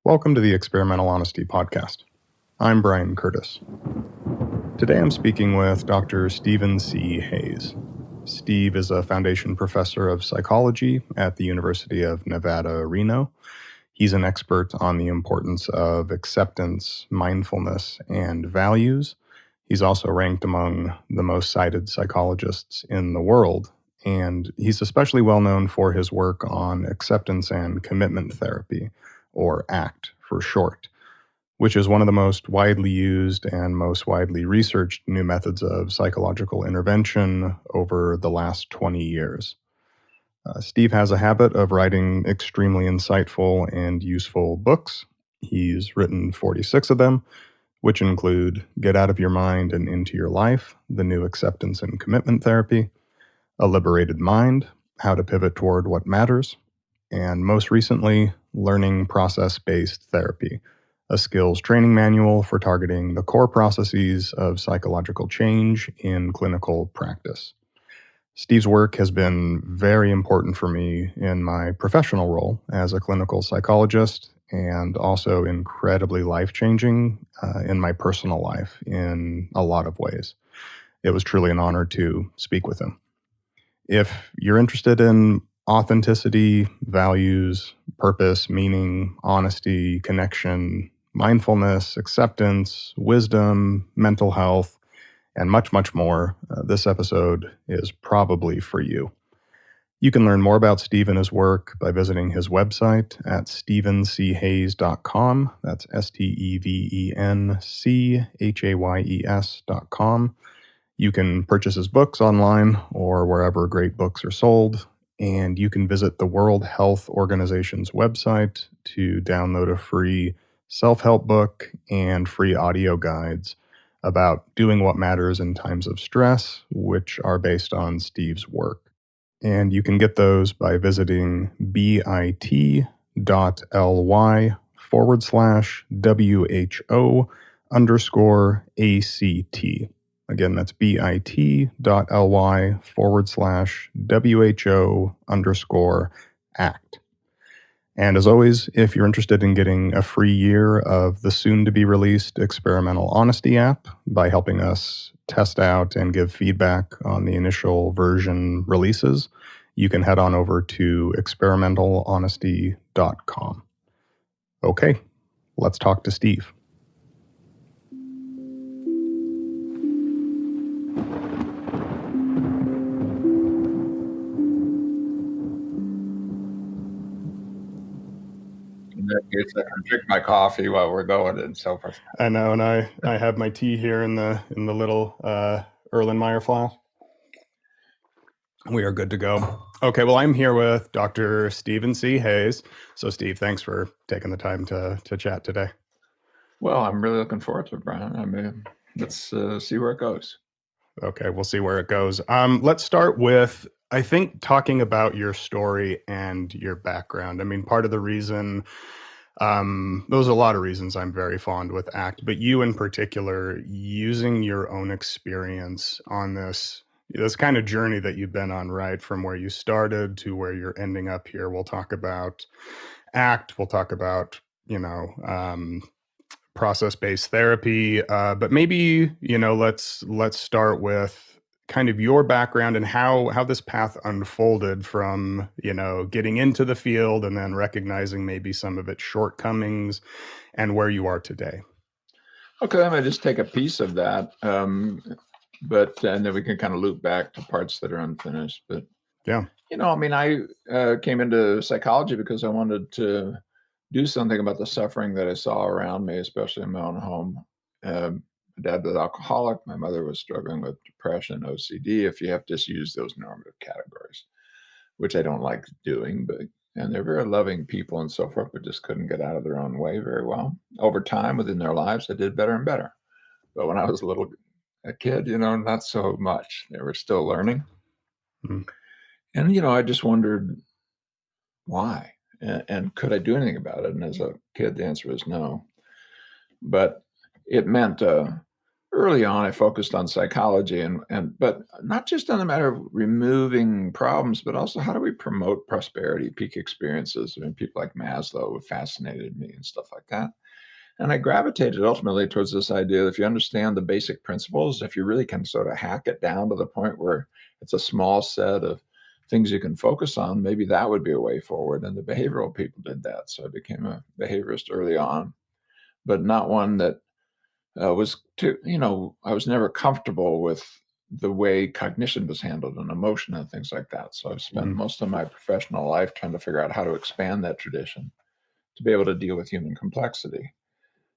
Welcome to the Experimental Honesty Podcast. I'm Brian Curtis. Today I'm speaking with Dr. Stephen C. Hayes. Steve is a foundation professor of psychology at the University of Nevada, Reno. He's an expert on the importance of acceptance, mindfulness, and values. He's also ranked among the most cited psychologists in the world, and he's especially well known for his work on acceptance and commitment therapy, or ACT for short, which is one of the most widely used and most widely researched new methods of psychological intervention over the last 20 years. Steve has a habit of writing extremely insightful and useful books. He's written 46 of them, which include Get Out of Your Mind and Into Your Life, The New Acceptance and Commitment Therapy, A Liberated Mind, How to Pivot Toward What Matters, and most recently, Learning Process-Based Therapy, a skills training manual for targeting the core processes of psychological change in clinical practice. Steve's work has been very important for me in my professional role as a clinical psychologist, and also incredibly life-changing in my personal life in a lot of ways. It was truly an honor to speak with him. If you're interested in authenticity, values, purpose, meaning, honesty, connection, mindfulness, acceptance, wisdom, mental health, and much, much more, this episode is probably for you. You can learn more about Steve and his work by visiting his website at stephenchayes.com. That's STEVENCHAYES.com. You can purchase his books online or wherever great books are sold, and you can visit the World Health Organization's website to download a free self-help book and free audio guides about doing what matters in times of stress, which are based on Steve's work. And you can get those by visiting bit.ly/WHO_ACT. Again, that's bit.ly/WHO_ACT. And as always, if you're interested in getting a free year of the soon-to-be-released Experimental Honesty app by helping us test out and give feedback on the initial version releases, you can head on over to experimentalhonesty.com. Okay, let's talk to Steve. In that case, I can drink my coffee while we're going and so forth. I know, and I have my tea here in the little Erlenmeyer flask. We are good to go. Okay, well, I'm here with Dr. Stephen C. Hayes. So, Steve, thanks for taking the time to chat today. Well, I'm really looking forward to it, Brian. I mean, let's see where it goes. Okay, we'll see where it goes. Let's start with, I think, talking about your story and your background. I mean, part of the reason, there's a lot of reasons I'm very fond with ACT, but you in particular, using your own experience on this kind of journey that you've been on, right? From where you started to where you're ending up here. We'll talk about ACT. We'll talk about, process-based therapy. But maybe, let's start with kind of your background and how this path unfolded from, getting into the field and then recognizing maybe some of its shortcomings and where you are today. Okay, I'm going to just take a piece of that. But and then we can kind of loop back to parts that are unfinished. But yeah, I came into psychology because I wanted to do something about the suffering that I saw around me, especially in my own home. My dad was alcoholic. My mother was struggling with depression, OCD, if you have to just use those normative categories, which I don't like doing, and they're very loving people and so forth, but just couldn't get out of their own way very well. Over time, within their lives, I did better and better. But when I was a kid, not so much. They were still learning. Mm. And, I just wondered why, and could I do anything about it? And as a kid, the answer was no. But it meant early on, I focused on psychology but not just on the matter of removing problems, but also how do we promote prosperity, peak experiences. I mean, people like Maslow fascinated me and stuff like that. And I gravitated ultimately towards this idea that if you understand the basic principles, if you really can sort of hack it down to the point where it's a small set of things you can focus on, maybe that would be a way forward. And the behavioral people did that. So I became a behaviorist early on, but not one that was too, I was never comfortable with the way cognition was handled and emotion and things like that. So I've spent Mm. most of my professional life trying to figure out how to expand that tradition to be able to deal with human complexity.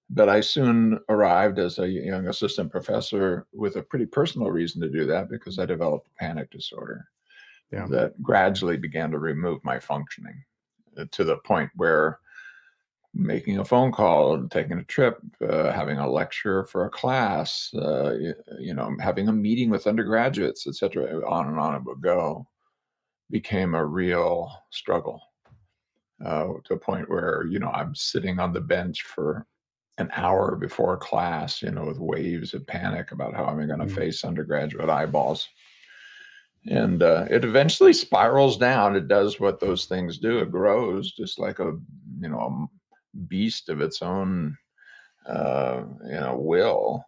But I soon arrived as a young assistant professor with a pretty personal reason to do that because I developed a panic disorder Yeah. that gradually began to remove my functioning to the point where making a phone call, taking a trip, having a lecture for a class, having a meeting with undergraduates, et cetera, on and on it would go, became a real struggle to a point where, I'm sitting on the bench for an hour before class, with waves of panic about how am I going to Mm. face undergraduate eyeballs. And it eventually spirals down. It does what those things do. It grows just like a beast of its own, will,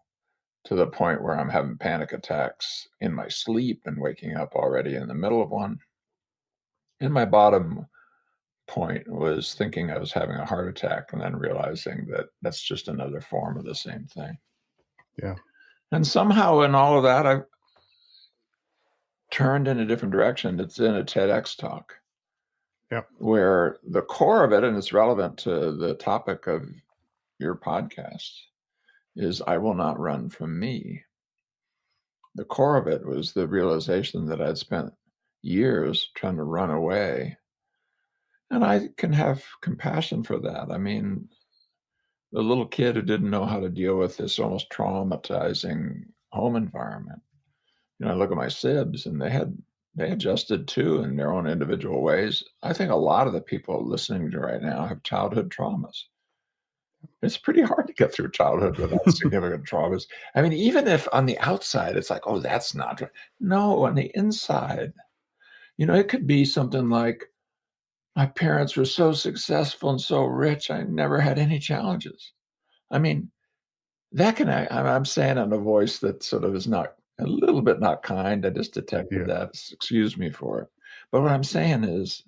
to the point where I'm having panic attacks in my sleep and waking up already in the middle of one. And my bottom point was thinking I was having a heart attack and then realizing that that's just another form of the same thing. Yeah. And somehow in all of that, I turned in a different direction. It's in a TEDx talk Yeah. where the core of it, and it's relevant to the topic of your podcast, is I will not run from me. The core of it was the realization that I'd spent years trying to run away. And I can have compassion for that. I mean, the little kid who didn't know how to deal with this almost traumatizing home environment. I look at my sibs and they adjusted too in their own individual ways. I think a lot of the people listening to right now have childhood traumas. It's pretty hard to get through childhood without significant traumas. I mean, even if on the outside it's like, oh, that's not right. No, on the inside, it could be something like my parents were so successful and so rich, I never had any challenges. I mean, that can I'm saying in a voice that sort of is not a little bit not kind. I just detected Yeah. that. Excuse me for it. But what I'm saying is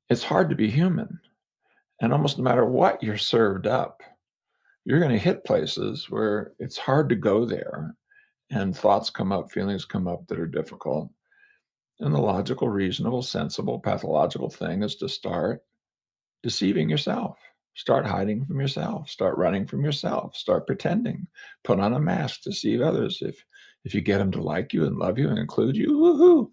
it's hard to be human. And almost no matter what you're served up, you're going to hit places where it's hard to go there. And thoughts come up, feelings come up that are difficult. And the logical, reasonable, sensible, pathological thing is to start deceiving yourself. Start hiding from yourself. Start running from yourself. Start pretending. Put on a mask to deceive others. If you get them to like you and love you and include you, woohoo,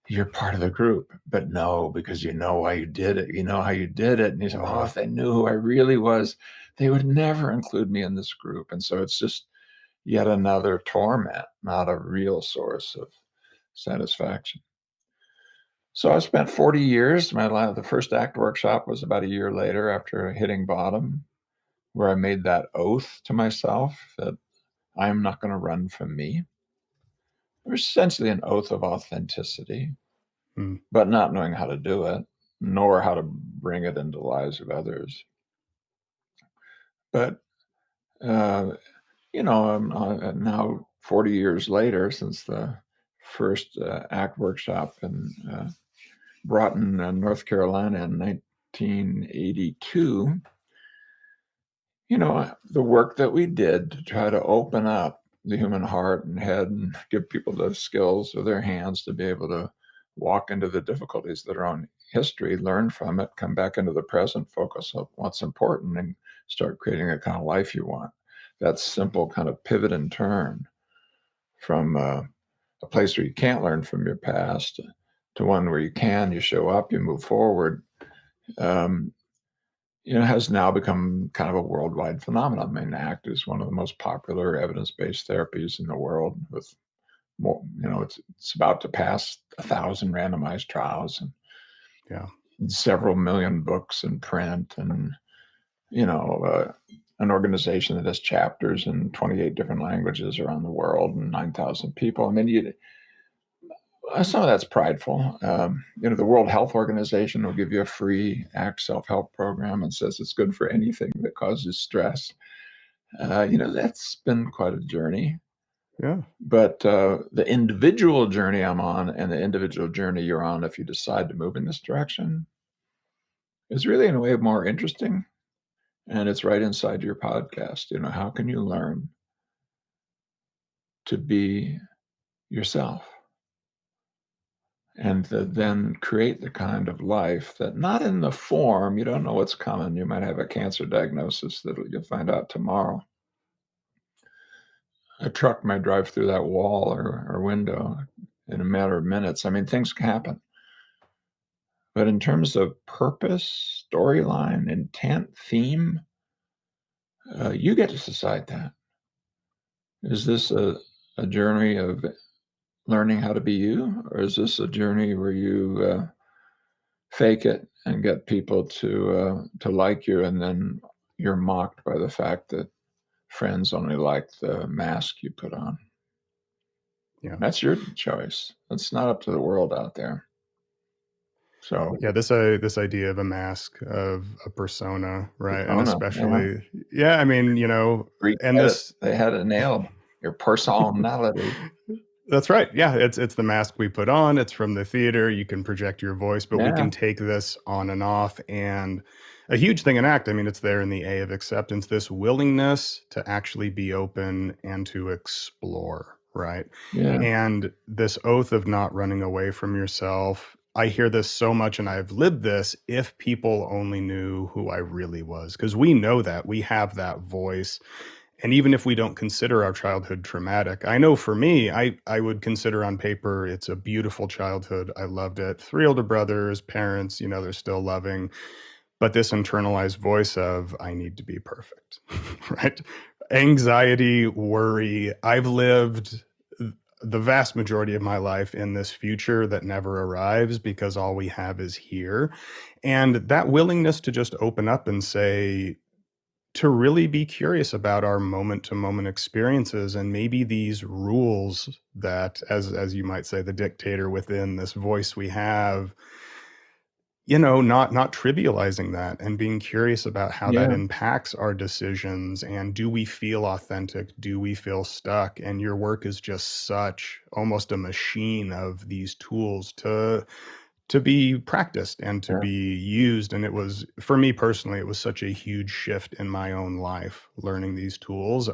you're part of the group. But no, because you know why you did it. You know how you did it. And you say, oh, if they knew who I really was, they would never include me in this group. And so it's just yet another torment, not a real source of satisfaction. So I spent 40 years. The first ACT workshop was about a year later after hitting bottom, where I made that oath to myself that I am not going to run from me. It was essentially an oath of authenticity, Mm. but not knowing how to do it, nor how to bring it into the lives of others. But, I'm now 40 years later since the first ACT workshop in Broughton, North Carolina in 1982. The work that we did to try to open up the human heart and head and give people the skills with their hands to be able to walk into the difficulties that are on history, learn from it, come back into the present, focus on what's important, and start creating the kind of life you want. That simple kind of pivot and turn from a place where you can't learn from your past to one where you can, you show up, you move forward. Um, has now become kind of a worldwide phenomenon. I mean, ACT is one of the most popular evidence-based therapies in the world with more, it's about to pass 1,000 randomized trials Yeah. and several million books in print and, you know, uh, an organization that has chapters in 28 different languages around the world and 9,000 people. I mean, some of that's prideful. The World Health Organization will give you a free ACT self-help program and says it's good for anything that causes stress. That's been quite a journey. Yeah. But the individual journey I'm on and the individual journey you're on, if you decide to move in this direction, is really in a way more interesting. And it's right inside your podcast. How can you learn to be yourself and to then create the kind of life that, not in the form, you don't know what's coming. You might have a cancer diagnosis that you'll find out tomorrow. A truck might drive through that wall or window in a matter of minutes. I mean, things can happen. But in terms of purpose, storyline, intent, theme, you get to decide that. Is this a journey of learning how to be you, or is this a journey where you fake it and get people to like you, and then you're mocked by the fact that friends only like the mask you put on? Yeah. That's your choice. It's not up to the world out there. So Yeah, this idea of a mask, of a persona, right? And persona, yeah. especially, yeah, I mean, Greek and had it. this They had it nailed. Your personality. That's right. Yeah, it's the mask we put on. It's from the theater. You can project your voice, but we Yeah, can take this on and off. And a huge thing in ACT, I mean, it's there in the A of acceptance, this willingness to actually be open and to explore, right? yeah, And this oath of not running away from yourself. I hear this so much, and I've lived this. If people only knew who I really was, because we know that we have that voice. And even if we don't consider our childhood traumatic, I know for me, I would consider on paper it's a beautiful childhood. I loved it. 3 older brothers, parents, they're still loving, but this internalized voice of I need to be perfect, right? Anxiety, worry. I've lived the vast majority of my life in this future that never arrives because all we have is here. And that willingness to just open up and say, to really be curious about our moment to moment experiences, and maybe these rules that, as you might say, the dictator within this voice we have, not trivializing that and being curious about how that yeah, impacts our decisions. And do we feel authentic? Do we feel stuck? And your work is just such almost a machine of these tools to be practiced and to yeah, be used. And it was, for me personally, it was such a huge shift in my own life learning these tools.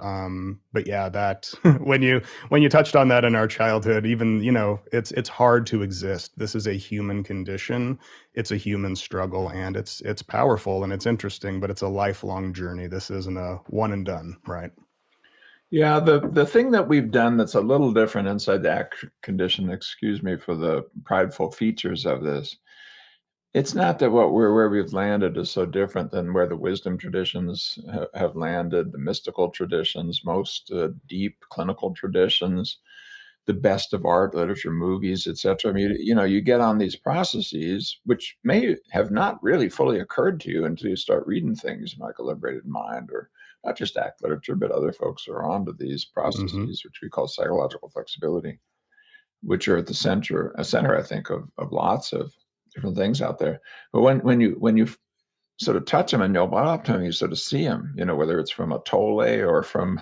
But yeah, that when you touched on that in our childhood, even, it's hard to exist. This is a human condition. It's a human struggle, and it's powerful and it's interesting, but it's a lifelong journey. This isn't a one and done, right? yeah. The thing that we've done that's a little different inside the ACT condition, excuse me for the prideful features of this, it's not that where we've landed is so different than where the wisdom traditions have landed, the mystical traditions, most deep clinical traditions, the best of art, literature, movies, etc. I mean, you get on these processes, which may have not really fully occurred to you until you start reading things like A Liberated Mind, or not just ACT literature, but other folks are onto these Hmm. processes, which we call psychological flexibility, which are at the center, I think, of lots of different things out there. But when you sort of touch them and you open up to them, you sort of see them, whether it's from a Tolle or from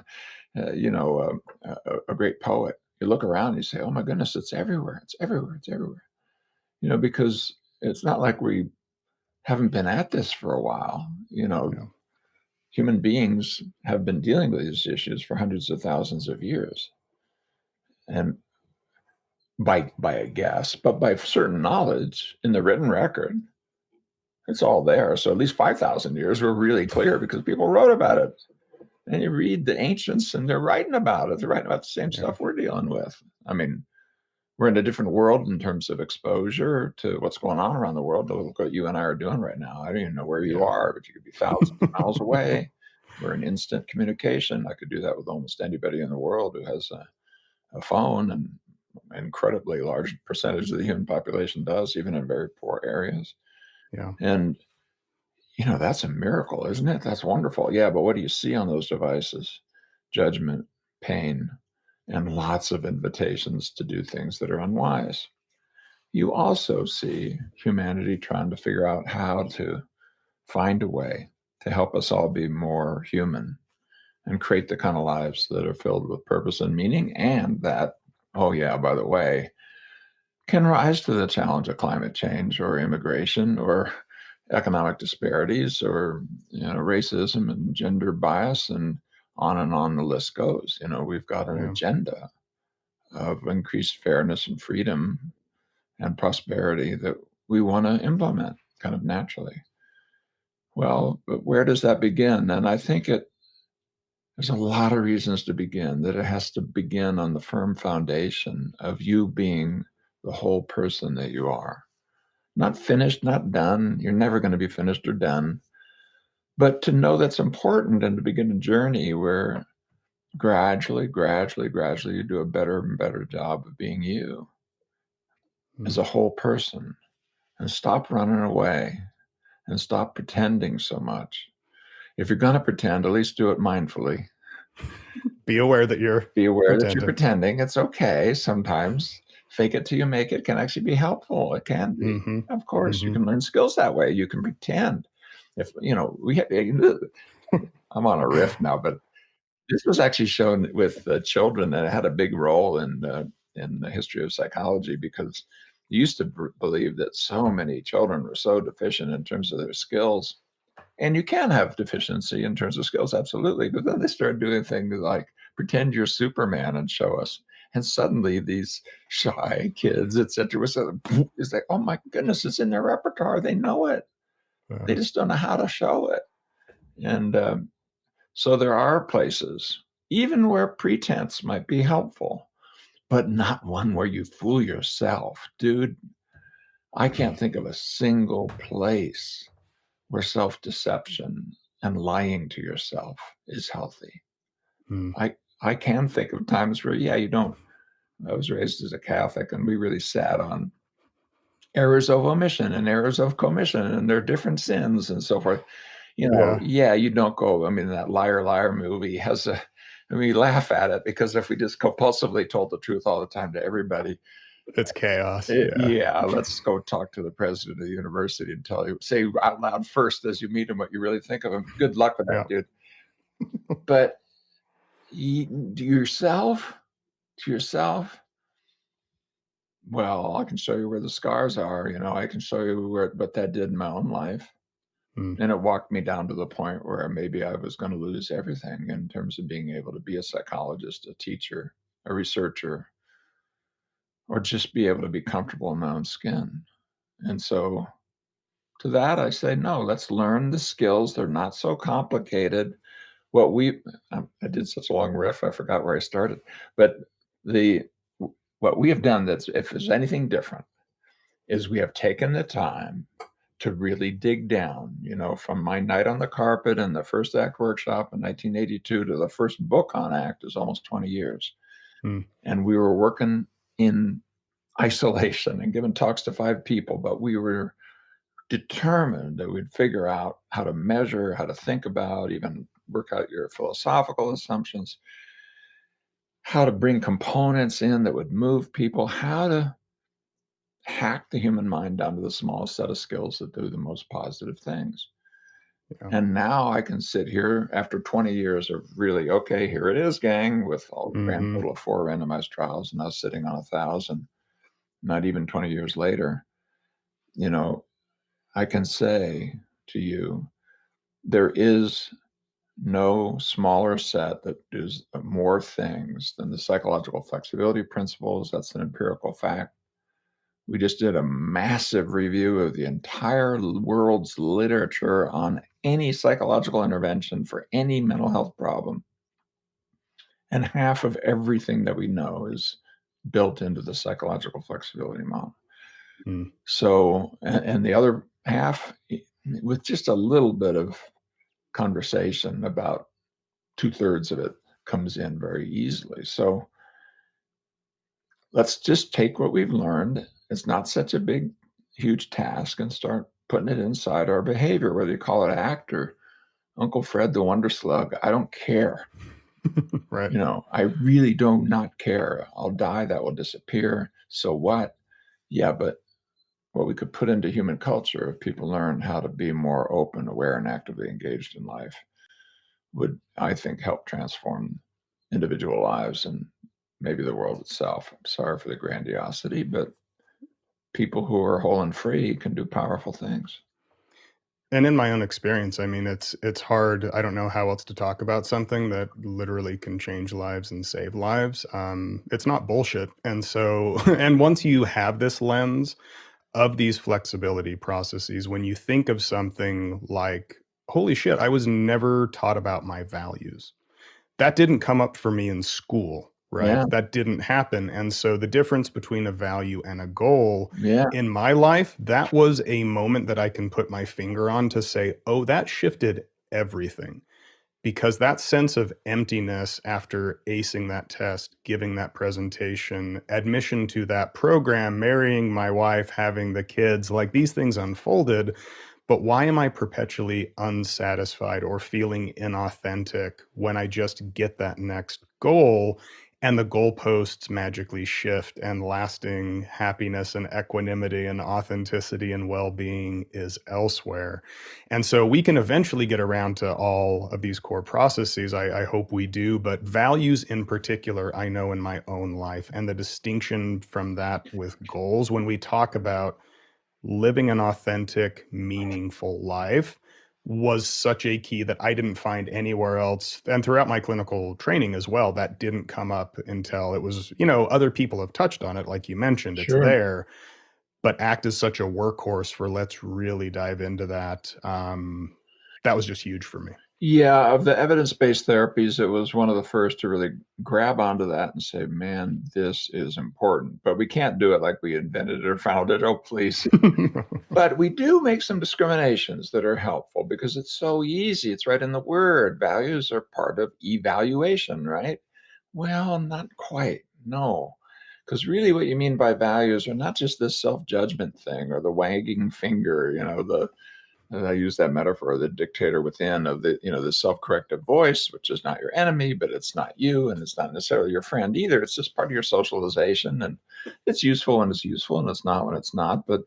a great poet. You look around and you say, "Oh my goodness, it's everywhere! It's everywhere! It's everywhere!" Because it's not like we haven't been at this for a while. Yeah. Human beings have been dealing with these issues for hundreds of thousands of years, and by a guess, but by certain knowledge in the written record, it's all there. So at least 5,000 years were really clear because people wrote about it. And you read the ancients, and they're writing about it. They're writing about the same Yeah. stuff we're dealing with. I mean, we're in a different world in terms of exposure to what's going on around the world. Look what you and I are doing right now. I don't even know where you Yeah. are, but you could be thousands of miles away. We're in instant communication. I could do that with almost anybody in the world who has a phone, and an incredibly large percentage of the human population does, even in very poor areas. Yeah. And That's a miracle, isn't it? That's wonderful. Yeah, but what do you see on those devices? Judgment, pain, and lots of invitations to do things that are unwise. You also see humanity trying to figure out how to find a way to help us all be more human and create the kind of lives that are filled with purpose and meaning, and that, oh, yeah, by the way, can rise to the challenge of climate change or immigration or economic disparities or racism and gender bias and on the list goes. We've got an Yeah. agenda of increased fairness and freedom and prosperity that we want to implement kind of naturally. Well, but where does that begin? And I think there's a lot of reasons to begin, that it has to begin on the firm foundation of you being the whole person that you are. Not finished, not done. You're never going to be finished or done. But to know that's important and to begin a journey where gradually, you do a better and better job of being you as Mm. a whole person, and stop running away and stop pretending so much. If you're going to pretend, at least do it mindfully. Be aware that you're Be aware that you're pretending. pretending. It's okay. Sometimes fake it till you make it can actually be helpful. It can be. Mm-hmm. Of course, you Mm-hmm. can learn skills that way. You can pretend. If I'm on a riff now, but this was actually shown with children, and it had a big role in the history of psychology, because you used to believe that so many children were so deficient in terms of their skills. And you can have deficiency in terms of skills, absolutely. But then they started doing things like pretend you're Superman and show us. And suddenly these shy kids, et cetera, was it's like, oh my goodness, it's in their repertoire. They know it. Yeah. They just don't know how to show it. And so there are places, even where pretense might be helpful, but not one where you fool yourself. Dude, I can't think of a single place where self-deception and lying to yourself is healthy. Mm. I can think of times where, yeah, you don't. I was raised as a Catholic, and we really sat on errors of omission and errors of commission, and there are different sins and so forth. Yeah. Yeah, you don't go. I mean, that Liar Liar movie has a. I mean, we laugh at it because if we just compulsively told the truth all the time to everybody, It's chaos. Yeah. yeah, let's go talk to the president of the university and say out loud first as you meet him what you really think of him. Good luck with that, Yeah. dude. But to yourself, well, I can show you where the scars are. I can show you what that did in my own life. Mm. And it walked me down to the point where maybe I was going to lose everything in terms of being able to be a psychologist, a teacher, a researcher, or just be able to be comfortable in my own skin. And so to that, I say, no, let's learn the skills. They're not so complicated. What we, I did such a long riff, I forgot where I started. But the what we have done, that's if there's anything different, is we have taken the time to really dig down. From my night on the carpet and the first act workshop in 1982 to the first book on act is almost 20 years. Mm. And we were working in isolation and giving talks to 5 people, but we were determined that we'd figure out how to measure, how to think about, even work out your philosophical assumptions, how to bring components in that would move people, how to hack the human mind down to the smallest set of skills that do the most positive things. Yeah. And now I can sit here after 20 years of really, okay, here it is, gang, with all the grand Mm-hmm. total of 4 randomized trials, and now sitting on 1,000, not even 20 years later, you know, I can say to you, there is no smaller set that does more things than the psychological flexibility principles. That's an empirical fact. We just did a massive review of the entire world's literature on any psychological intervention for any mental health problem. And half of everything that we know is built into the psychological flexibility model. Mm. So, and the other half, with just a little bit of conversation, about 2/3 of it comes in very easily. So let's just take what we've learned. It's not such a big, huge task, and start putting it inside our behavior, whether you call it act or Uncle Fred the Wonder Slug. I don't care. Right. I really do not care. I'll die. That will disappear. So what? Yeah, but what we could put into human culture if people learn how to be more open, aware, and actively engaged in life would, I think, help transform individual lives and maybe the world itself. I'm sorry for the grandiosity, but people who are whole and free can do powerful things. And in my own experience, I mean, it's hard. I don't know how else to talk about something that literally can change lives and save lives. It's not bullshit. And so, and once you have this lens of these flexibility processes, when you think of something like, holy shit, I was never taught about my values. That didn't come up for me in school, right? Yeah, That didn't happen. And so the difference between a value and a goal yeah, in my life, that was a moment that I can put my finger on to say, oh, that shifted everything. Because that sense of emptiness after acing that test, giving that presentation, admission to that program, marrying my wife, having the kids, like these things unfolded. But why am I perpetually unsatisfied or feeling inauthentic when I just get that next goal and the goalposts magically shift and lasting happiness and equanimity and authenticity and well being is elsewhere? And so we can eventually get around to all of these core processes. I hope we do. But values in particular, I know in my own life, and the distinction from that with goals, when we talk about living an authentic, meaningful life was such a key that I didn't find anywhere else. And throughout my clinical training as well, that didn't come up until it was, other people have touched on it, like you mentioned, it's sure. there. But ACT is such a workhorse for let's really dive into that. That was just huge for me. Yeah, of the evidence-based therapies, it was one of the first to really grab onto that and say, man, this is important. But we can't do it like we invented it or founded it. Oh, please. But we do make some discriminations that are helpful because it's so easy. It's right in the word. Values are part of evaluation, right? Well, not quite. No. Because really, what you mean by values are not just this self judgment thing or the wagging finger, I use that metaphor, the dictator within of the self-corrective voice, which is not your enemy, but it's not you, and it's not necessarily your friend either. It's just part of your socialization, and it's useful when it's useful, and it's not when it's not. But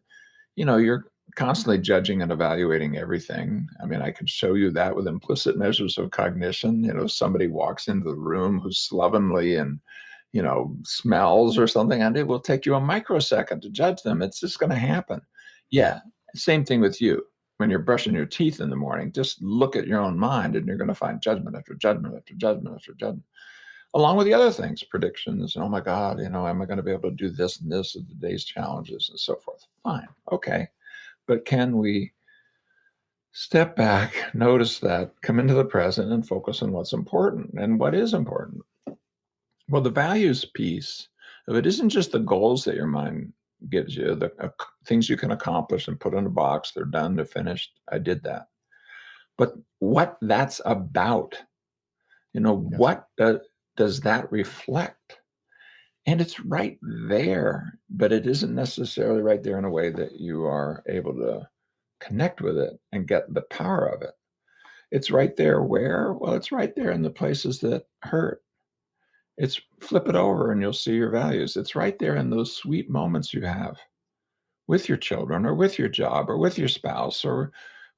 you're constantly judging and evaluating everything. I mean, I could show you that with implicit measures of cognition. Somebody walks into the room who's slovenly and smells or something, and it will take you a microsecond to judge them. It's just going to happen. Yeah, same thing with you. When you're brushing your teeth in the morning, just look at your own mind and you're going to find judgment after judgment after judgment after judgment, along with the other things, predictions. Oh my God, am I going to be able to do this and this of the day's challenges and so forth? Fine. Okay. But can we step back, notice that, come into the present and focus on what's important and what is important? Well, the values piece of it isn't just the goals that your mind gives you, the things you can accomplish and put in a box. They're done, they're finished. I did that. But what that's about, Yes. what does that reflect? And it's right there, but it isn't necessarily right there in a way that you are able to connect with it and get the power of it. It's right there where? Well, it's right there in the places that hurt. It's flip it over and you'll see your values. It's right there in those sweet moments you have with your children or with your job or with your spouse or,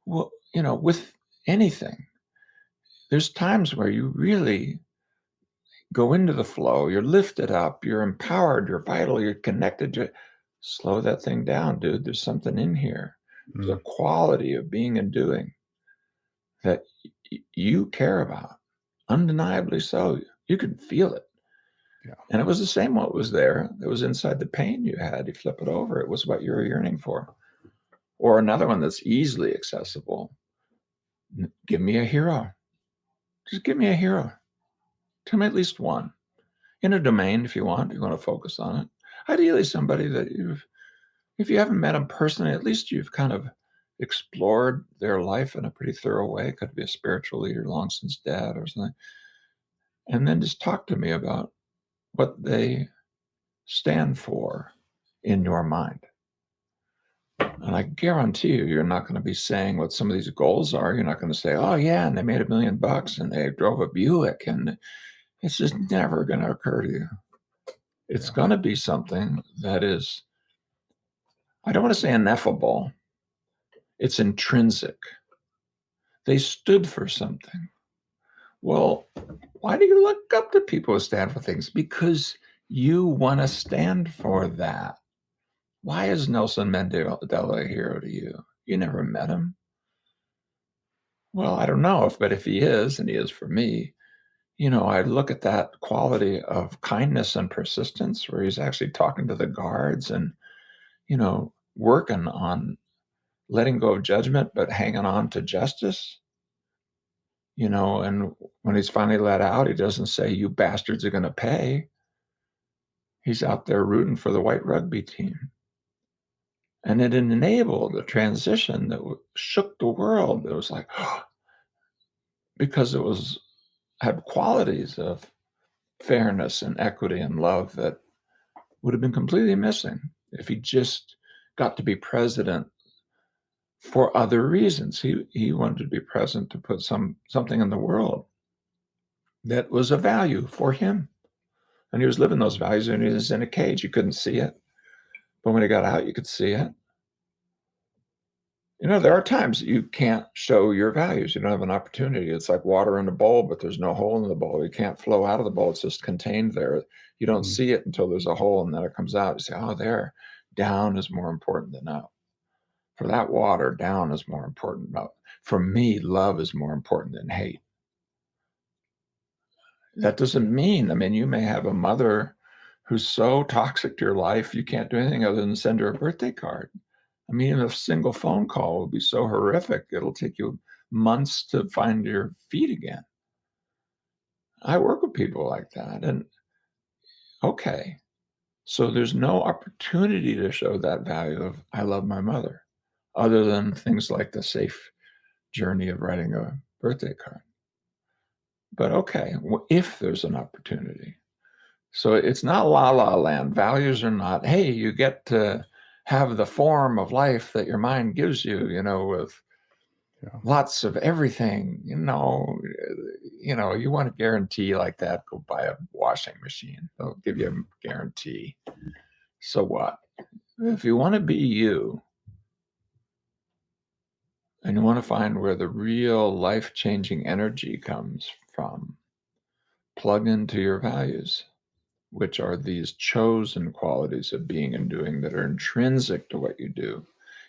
well, with anything. There's times where you really go into the flow. You're lifted up. You're empowered. You're vital. You're connected. Slow that thing down, dude. There's something in here. There's Mm, a quality of being and doing that you care about, undeniably so. You can feel it. yeah. And it was the same what was there that was inside the pain you had. You flip it over, it was what you were yearning for. Or another one that's easily accessible. Give me a hero. Just give me a hero. Tell me at least one. In a domain, if you want, you want to focus on it. Ideally, somebody that if you haven't met them personally, at least you've kind of explored their life in a pretty thorough way. It could be a spiritual leader long since dead or something. And then just talk to me about what they stand for in your mind. And I guarantee you, you're not going to be saying what some of these goals are. You're not going to say, oh, yeah, and they made $1 million and they drove a Buick. And it's just never going to occur to you. It's going to be something that is, I don't want to say ineffable, it's intrinsic. They stood for something. Well, why do you look up to people who stand for things? Because you want to stand for that. Why is Nelson Mandela a hero to you? You never met him. Well, I don't know but if he is, and he is for me, I look at that quality of kindness and persistence where he's actually talking to the guards and, working on letting go of judgment, but hanging on to justice, and when he's finally let out, he doesn't say, you bastards are going to pay. He's out there rooting for the white rugby team. And it enabled a transition that shook the world. It was like, because it had qualities of fairness and equity and love that would have been completely missing if he just got to be president for other reasons. He wanted to be president to put something in the world that was a value for him. And he was living those values, and he was in a cage. You couldn't see it. But when he got out, you could see it. There are times you can't show your values. You don't have an opportunity. It's like water in a bowl, but there's no hole in the bowl. You can't flow out of the bowl. It's just contained there. You don't see it until there's a hole, and then it comes out. You say, oh, there. Down is more important than up. For that water, down is more important than up. For me, love is more important than hate. That doesn't mean, you may have a mother who's so toxic to your life, you can't do anything other than send her a birthday card. A single phone call will be so horrific, it'll take you months to find your feet again. I work with people like that. And okay, so there's no opportunity to show that value of, I love my mother, other than things like the safe journey of writing a birthday card. But okay, if there's an opportunity. So it's not la la land. Values are not, hey, you get to have the form of life that your mind gives you, with lots of everything, you want a guarantee like that, go buy a washing machine. They'll give you a guarantee. So what? If you want to be you, and you want to find where the real life-changing energy comes from, plug into your values, which are these chosen qualities of being and doing that are intrinsic to what you do,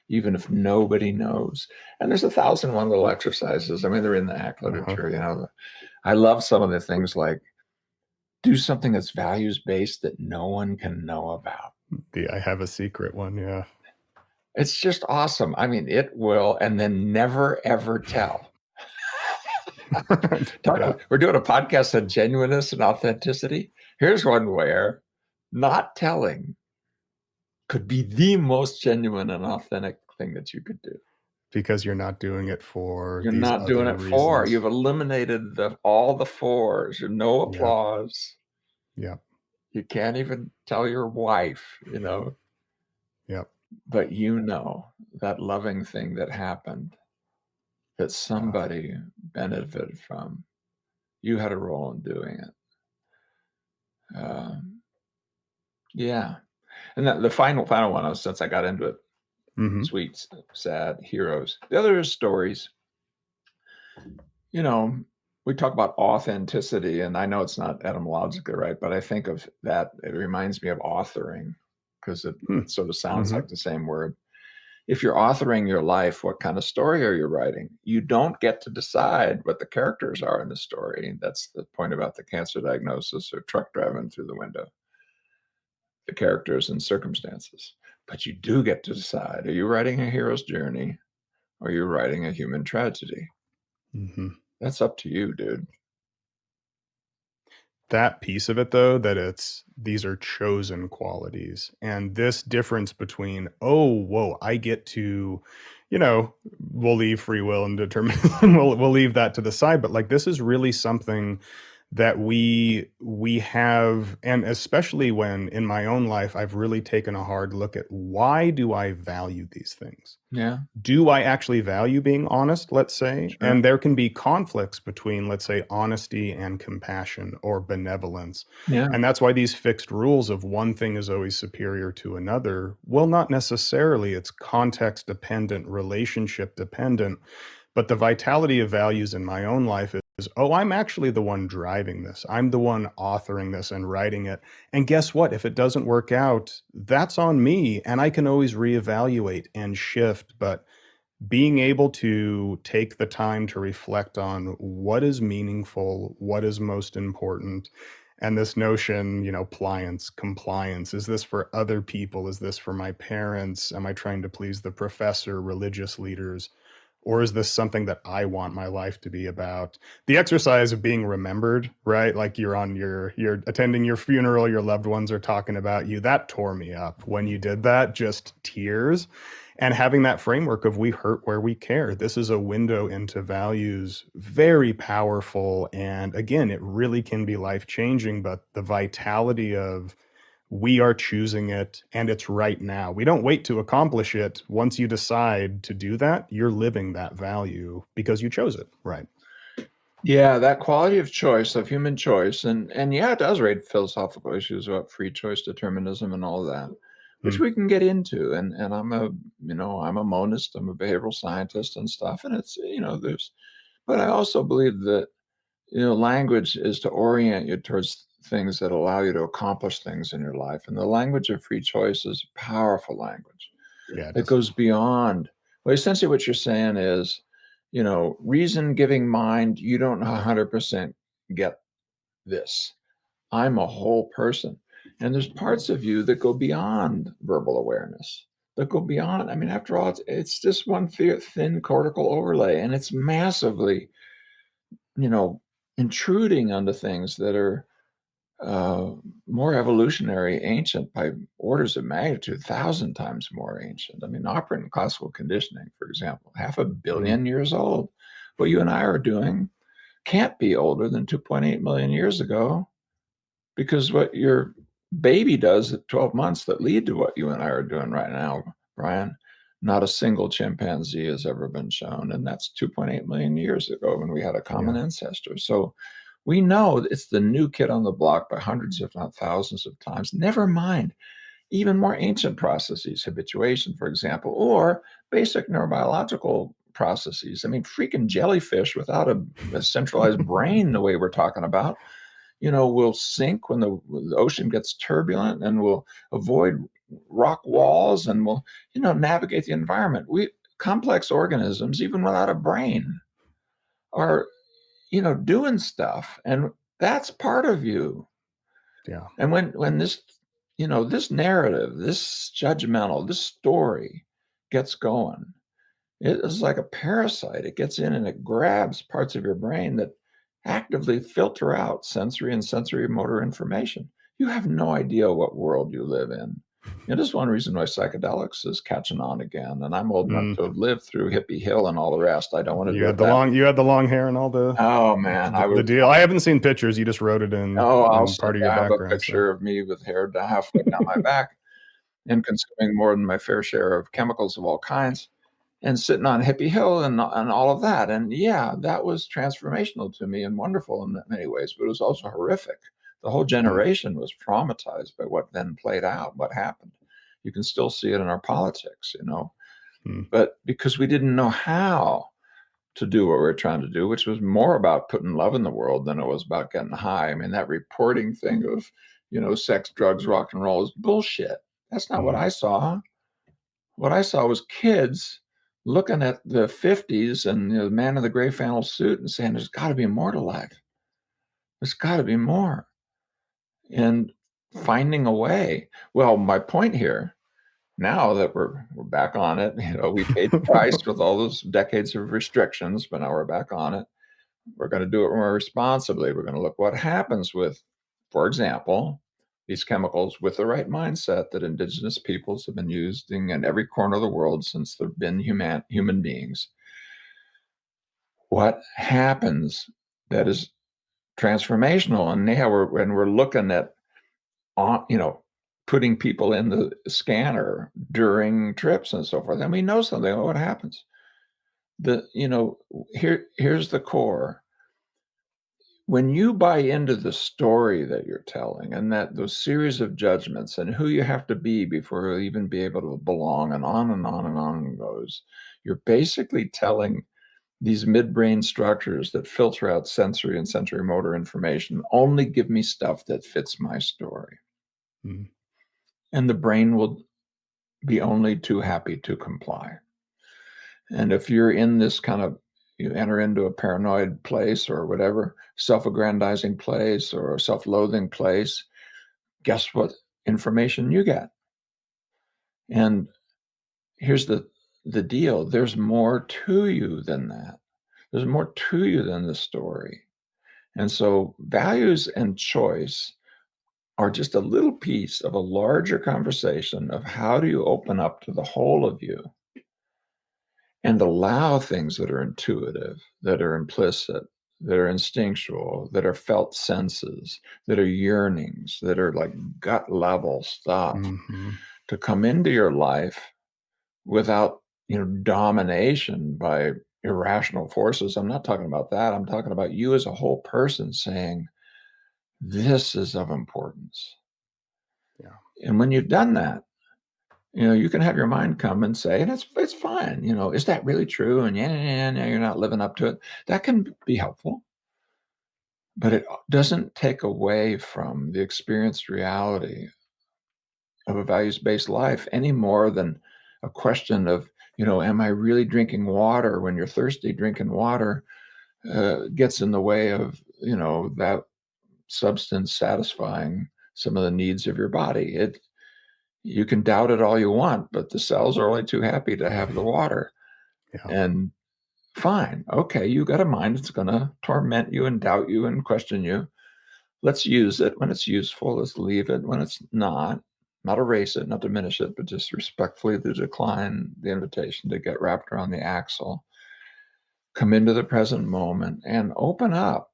even if nobody knows. And there's 1,001 little exercises. They're in the ACT literature. I love some of the things like do something that's values-based that no one can know about. The I have a secret one, yeah. It's just awesome. It will, and then never, ever tell. We're doing a podcast on genuineness and authenticity. Here's one where not telling could be the most genuine and authentic thing that you could do. Because you're not doing it for You're not doing it reasons. for. You've eliminated all the fours. No applause. Yeah. You can't even tell your wife, Yeah. But that loving thing that happened, that somebody benefited from. You had a role in doing it. Yeah. And the final one, since I got into it, sweet, sad heroes. The other is stories. We talk about authenticity, and I know it's not etymologically right, but I think of that. It reminds me of authoring because it sort of sounds like the same word. If you're authoring your life, what kind of story are you writing? You don't get to decide what the characters are in the story. That's the point about the cancer diagnosis or truck driving through the window, the characters and circumstances. But you do get to decide, are you writing a hero's journey or are you writing a human tragedy? That's up to you, dude. That piece of it, though, that these are chosen qualities, and this difference between, I get to, we'll leave free will and determinism, we'll leave that to the side, but like this is really something that we have, and especially when in my own life I've really taken a hard look at, why do I value these things? Yeah, Do I actually value being honest, let's say? sure. And there can be conflicts between, let's say, honesty and compassion or benevolence. Yeah, And that's why these fixed rules of one thing is always superior to another, well, not necessarily. It's context dependent, relationship dependent. But the vitality of values in my own life is, oh, I'm actually the one driving this. I'm the one authoring this and writing it. And guess what? If it doesn't work out, that's on me. And I can always reevaluate and shift. But being able to take the time to reflect on what is meaningful, what is most important, and this notion, pliance, compliance, is this for other people? Is this for my parents? Am I trying to please the professor, religious leaders? Or is this something that I want my life to be about? The exercise of being remembered, right? Like you're attending your funeral, your loved ones are talking about you. That tore me up when you did that, just tears. And having that framework of we hurt where we care. This is a window into values, very powerful. And again, it really can be life changing, but the vitality of we are choosing it and it's right now. We don't wait to accomplish it. Once you decide to do that, you're living that value because you chose it. Right. yeah, that quality of choice, of human choice, and yeah, it does raise philosophical issues about free choice, determinism, and all that, which Mm, we can get into. And I'm a monist, I'm a behavioral scientist and stuff, and it's there's, but I also believe that language is to orient you towards things that allow you to accomplish things in your life, and the language of free choice is powerful language. yeah, it It is. goes beyond, well, essentially what you're saying is, reason giving mind, you don't 100% get this. I'm a whole person. And there's parts of you that go beyond verbal awareness, that go beyond. I mean, after all, it's just one thin cortical overlay, and it's massively, you know, intruding onto things that are uh, more evolutionary, ancient by orders of magnitude, 1,000 times more ancient. I mean, operant classical conditioning, for example, half a Mhm. billion years old. What you and I are doing can't be older than 2.8 million years ago, because what your baby does at 12 months that lead to what you and I are doing right now, Brian, not a single chimpanzee has ever been shown. And that's 2.8 million years ago when we had a common Yeah. ancestor. So we know it's the new kid on the block by hundreds, if not thousands of times. Never mind even more ancient processes, habituation, for example, or basic neurobiological processes. I mean, freaking jellyfish without a centralized brain, the way we're talking about, will sink when the ocean gets turbulent, and will avoid rock walls, and will, navigate the environment. We complex organisms, even without a brain, are, doing stuff. And that's part of you. Yeah. And when this, this narrative, this judgmental, this story gets going, it is like a parasite. It gets in and it grabs parts of your brain that actively filter out sensory and sensory motor information. You have no idea what world you live in. This is one reason why psychedelics is catching on again. And I'm old enough Mm. to have lived through Hippie Hill and all the rest. I don't want to You do had the that. long you had the long hair and all the Oh man, I the was. deal. I haven't seen pictures. You just wrote it in Oh, I'll in send part of you. your I have a background. So picture of me with hair halfway down my back, and consuming more than my fair share of chemicals of all kinds, and sitting on Hippie Hill, and all of that. And yeah, that was transformational to me and wonderful in many ways, but it was also horrific. The whole mm, generation was traumatized by what then played out, what happened. You can still see it in our politics, mm, but because we didn't know how to do what we were trying to do, which was more about putting love in the world than it was about getting high. I mean, that reporting thing of, sex, drugs, rock and roll is bullshit. That's not what mm. I saw. What I saw was kids looking at the 50s and the man in the gray flannel suit and saying, there's got to be more to life. There's got to be more. And finding a way. Well, my point here, now that we're back on it, we paid the price with all those decades of restrictions, but now we're back on it. We're going to do it more responsibly. We're going to look what happens with, for example, these chemicals with the right mindset that indigenous peoples have been using in every corner of the world since there have been human beings. What happens that is transformational. And now we're looking at, putting people in the scanner during trips and so forth, and we know something about what happens. Here's the core. When you buy into the story that you're telling, and that those series of judgments and who you have to be before you'll even be able to belong, and on and on and on it goes, you're basically telling these midbrain structures that filter out sensory and sensory motor information only give me stuff that fits my story. Mm. And the brain will be only too happy to comply. And if you're in this kind of, you enter into a paranoid place or whatever, self-aggrandizing place or self-loathing place, guess what information you get? And here's the deal. There's more to you than that. There's more to you than the story. And so values and choice are just a little piece of a larger conversation of how do you open up to the whole of you and allow things that are intuitive, that are implicit, that are instinctual, that are felt senses, that are yearnings, that are like gut level stuff to come into your life without, domination by irrational forces. I'm not talking about that. I'm talking about you as a whole person saying, this is of importance. Yeah. And when you've done that, you can have your mind come and say, and it's fine. Is that really true? And yeah, you're not living up to it. That can be helpful, but it doesn't take away from the experienced reality of a values-based life any more than a question of, am I really drinking water when you're thirsty? Drinking water gets in the way of, that substance satisfying some of the needs of your body. You can doubt it all you want, but the cells are only too happy to have the water. Yeah. And fine, okay, you got a mind that's going to torment you and doubt you and question you. Let's use it when it's useful. Let's leave it when it's not erase it, not diminish it, but just respectfully to decline the invitation to get wrapped around the axle. Come into the present moment and open up.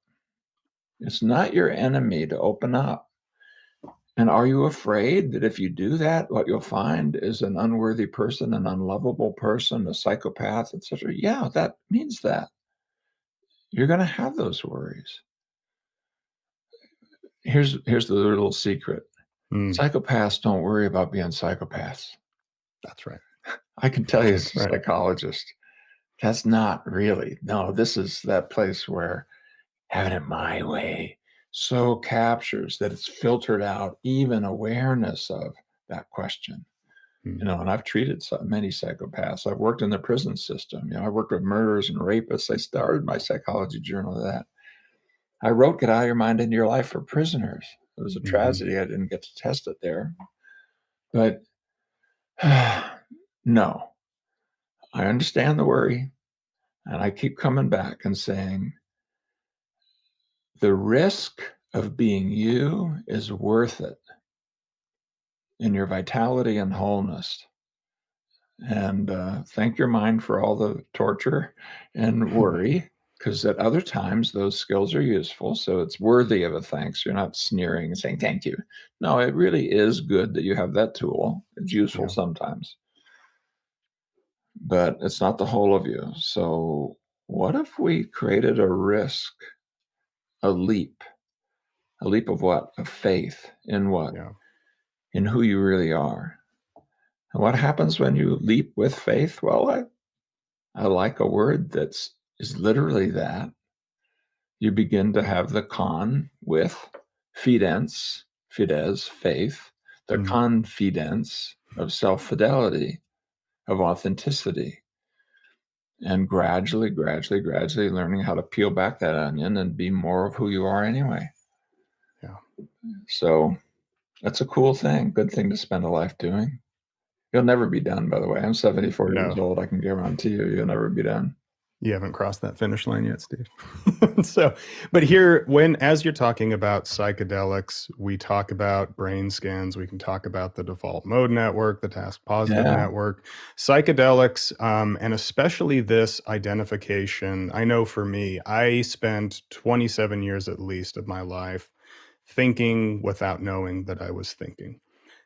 It's not your enemy to open up. And are you afraid that if you do that, what you'll find is an unworthy person, an unlovable person, a psychopath, etc.? Yeah, that means that. You're going to have those worries. Here's the little secret. Psychopaths don't worry about being psychopaths. That's right. I can tell you as That's a right. psychologist, that's not really. No, this is that place where having it my way so captures that it's filtered out even awareness of that question. And I've treated many psychopaths. I've worked in the prison system. I worked with murderers and rapists. I started my psychology journal with that. I wrote Get Out of Your Mind Into Your Life for prisoners. It was a tragedy. I didn't get to test it there. But no, I understand the worry. And I keep coming back and saying, the risk of being you is worth it in your vitality and wholeness. And thank your mind for all the torture and worry, because at other times those skills are useful. So it's worthy of a thanks. You're not sneering and saying thank you. No, it really is good that you have that tool. It's useful sometimes, but it's not the whole of you. So what if we created a risk, a leap of what? Of faith in what? Yeah. In who you really are. And what happens when you leap with faith? Well, I like a word is literally that. You begin to have the con with fides, faith, the confidence of self-fidelity, of authenticity, and gradually learning how to peel back that onion and be more of who you are anyway. Yeah. So that's a cool thing, good thing to spend a life doing. You'll never be done, by the way. I'm 74 years old. I can guarantee you'll never be done. You haven't crossed that finish line yet, Steve. So, but here, as you're talking about psychedelics, we talk about brain scans, we can talk about the default mode network, the task positive Yeah, network, psychedelics, and especially this identification. I know for me, I spent 27 years at least of my life thinking without knowing that I was thinking.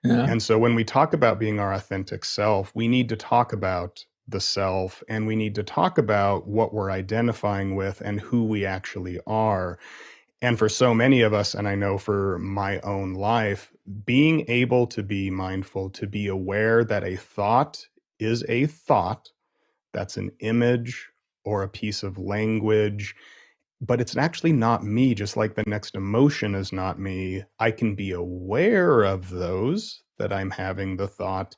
yeah, And so when we talk about being our authentic self, we need to talk about the self and we need to talk about what we're identifying with and who we actually are. And for so many of us, and I know for my own life, being able to be mindful, to be aware that a thought is a thought, that's an image or a piece of language, but it's actually not me, just like the next emotion is not me. I can be aware of those that I'm having the thought,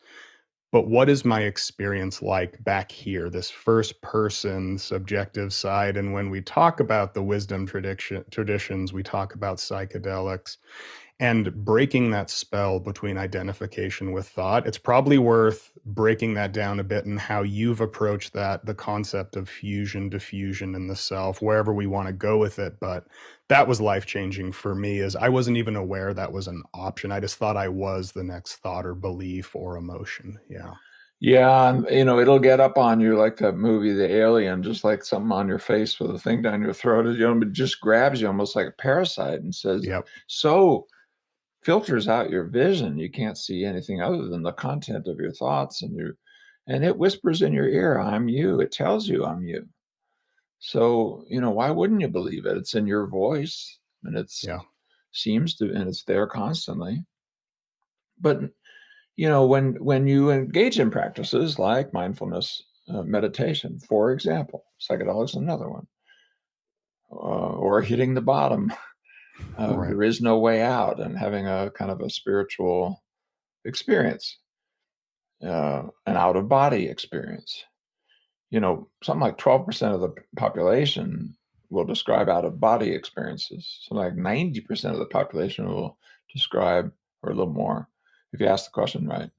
but what is my experience like back here, this first person subjective side? And when we talk about the wisdom traditions, we talk about psychedelics and breaking that spell between identification with thought. It's probably worth breaking that down a bit and how you've approached that, the concept of fusion, diffusion in the self, wherever we want to go with it. But that was life changing for me, as I wasn't even aware that was an option. I just thought I was the next thought or belief or emotion. Yeah. yeah. And, it'll get up on you like that movie, The Alien, just like something on your face with a thing down your throat. It just grabs you almost like a parasite and says, Yep. so filters out your vision. You can't see anything other than the content of your thoughts, and it whispers in your ear, I'm you. It tells you I'm you. So, why wouldn't you believe it? It's in your voice and Yeah. and it's there constantly. But, when you engage in practices like mindfulness, meditation, for example, psychedelics, another one, or hitting the bottom, Right. there is no way out, and having a kind of a spiritual experience, an out of body experience. Something like 12% of the population will describe out of body experiences. Something like 90% of the population will describe, or a little more, if you ask the question right,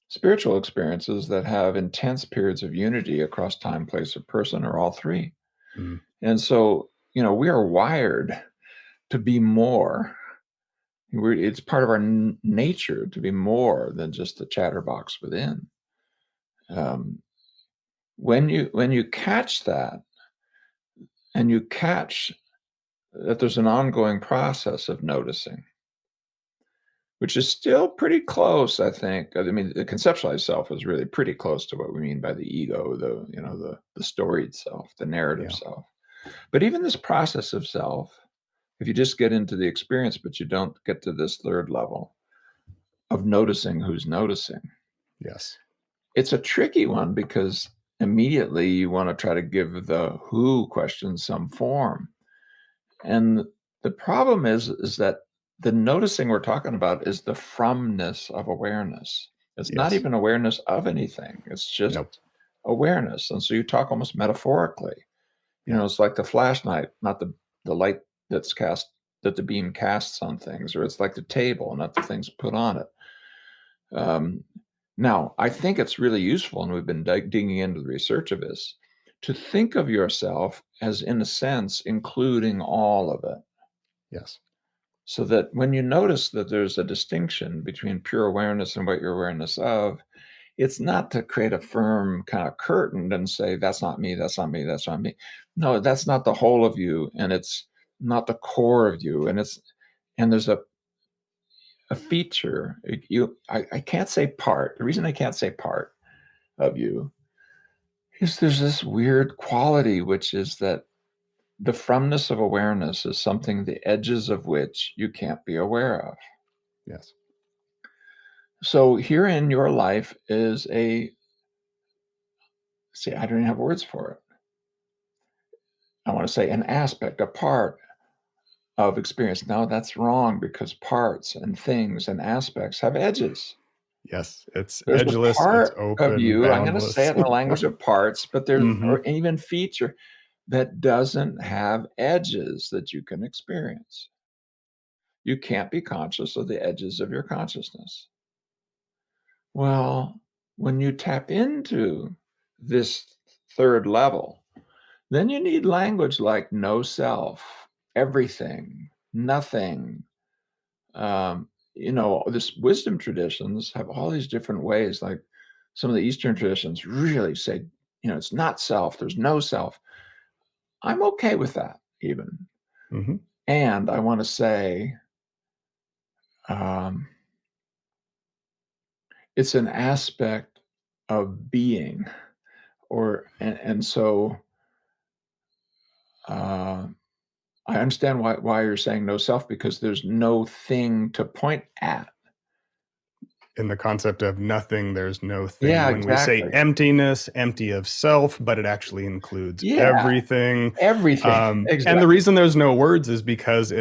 spiritual experiences that have intense periods of unity across time, place, or person, or all three. Mm. And so, we are wired to be more. It's part of our nature to be more than just the chatterbox within. Um, when you catch that, and you catch that there's an ongoing process of noticing, which is still pretty close, I think. I mean, the conceptualized self is really pretty close to what we mean by the ego, the storied self, the narrative Yeah. self. But even this process of self, if you just get into the experience, but you don't get to this third level of noticing who's noticing, Yes. it's a tricky one because immediately you want to try to give the who question some form. And the problem is that the noticing we're talking about is the fromness of awareness. It's not Yes. even awareness of anything. It's Nope. just awareness. And so you talk almost metaphorically. Yeah. It's like the flashlight, not the light that the beam casts on things, or it's like the table, not the things put on it. Um, Now, I think it's really useful, and we've been digging into the research of this, to think of yourself as, in a sense, including all of it. Yes. So that when you notice that there's a distinction between pure awareness and what you're awareness of, it's not to create a firm kind of curtain and say, that's not me, that's not me, that's not me. No, that's not the whole of you, and it's not the core of you. And there's a feature. I can't say part. The reason I can't say part of you is there's this weird quality, which is that the fromness of awareness is something the edges of which you can't be aware of. Yes. So here in your life is see, I don't even have words for it. I want to say an aspect, a part of experience. No, that's wrong because parts and things and aspects have edges. Yes. It's There's a edgeless. It's part of open, you, I'm going to say boundless. it in the language of parts, but there's Hmm. or even feature that doesn't have edges that you can experience. You can't be conscious of the edges of your consciousness. Well, when you tap into this third level, Then you need language like no self, everything, nothing. This wisdom traditions have all these different ways. Like some of the Eastern traditions really say, it's not self, there's no self. I'm okay with that, even. Hmm. And I want to say, um, it's an aspect of being, and so uh, I understand why you're saying no self, because there's no thing to point at. In the concept of nothing, there's no thing. Yeah, When we say exactly. emptiness, empty of self, but it actually includes Yeah, everything. everything. And the Exactly. reason there's no words is because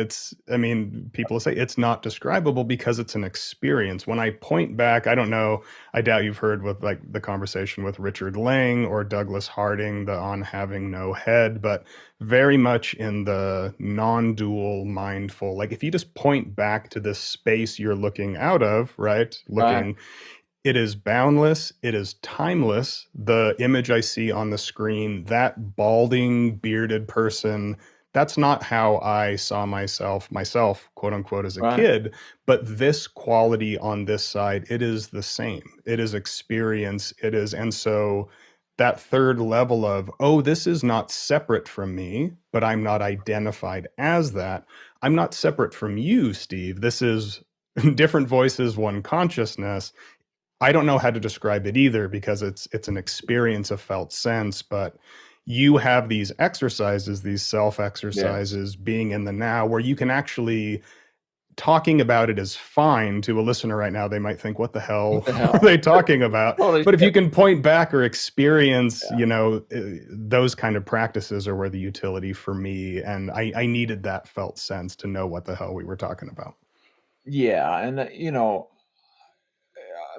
I mean, people say it's not describable because it's an experience. When I point back, I don't know, I doubt you've heard with like the conversation with Richard Lang or Douglas Harding, the on having no head, but very much in the non-dual mindful, like if you just point back to this space you're looking out of, right, Right, looking, it is boundless, it is timeless. The image I see on the screen, that balding bearded person, that's not how I saw myself quote unquote as a right. kid, but this quality on this side, it is the same. It is experience, it is. And so that third level of, oh, this is not separate from me, but I'm not identified as that. I'm not separate from you, Steve. This is different voices, one consciousness. I don't know how to describe it either because it's an experience of felt sense, but you have these exercises, these self Yes. exercises, being in the now, where you can actually, talking about it is fine to a listener right now. They might think, what the What hell the are hell? they talking about? Holy But if shit. you can point back or experience, Yeah. those kind of practices are where the utility for me. And I needed that felt sense to know what the hell we were talking about. Yeah, and, I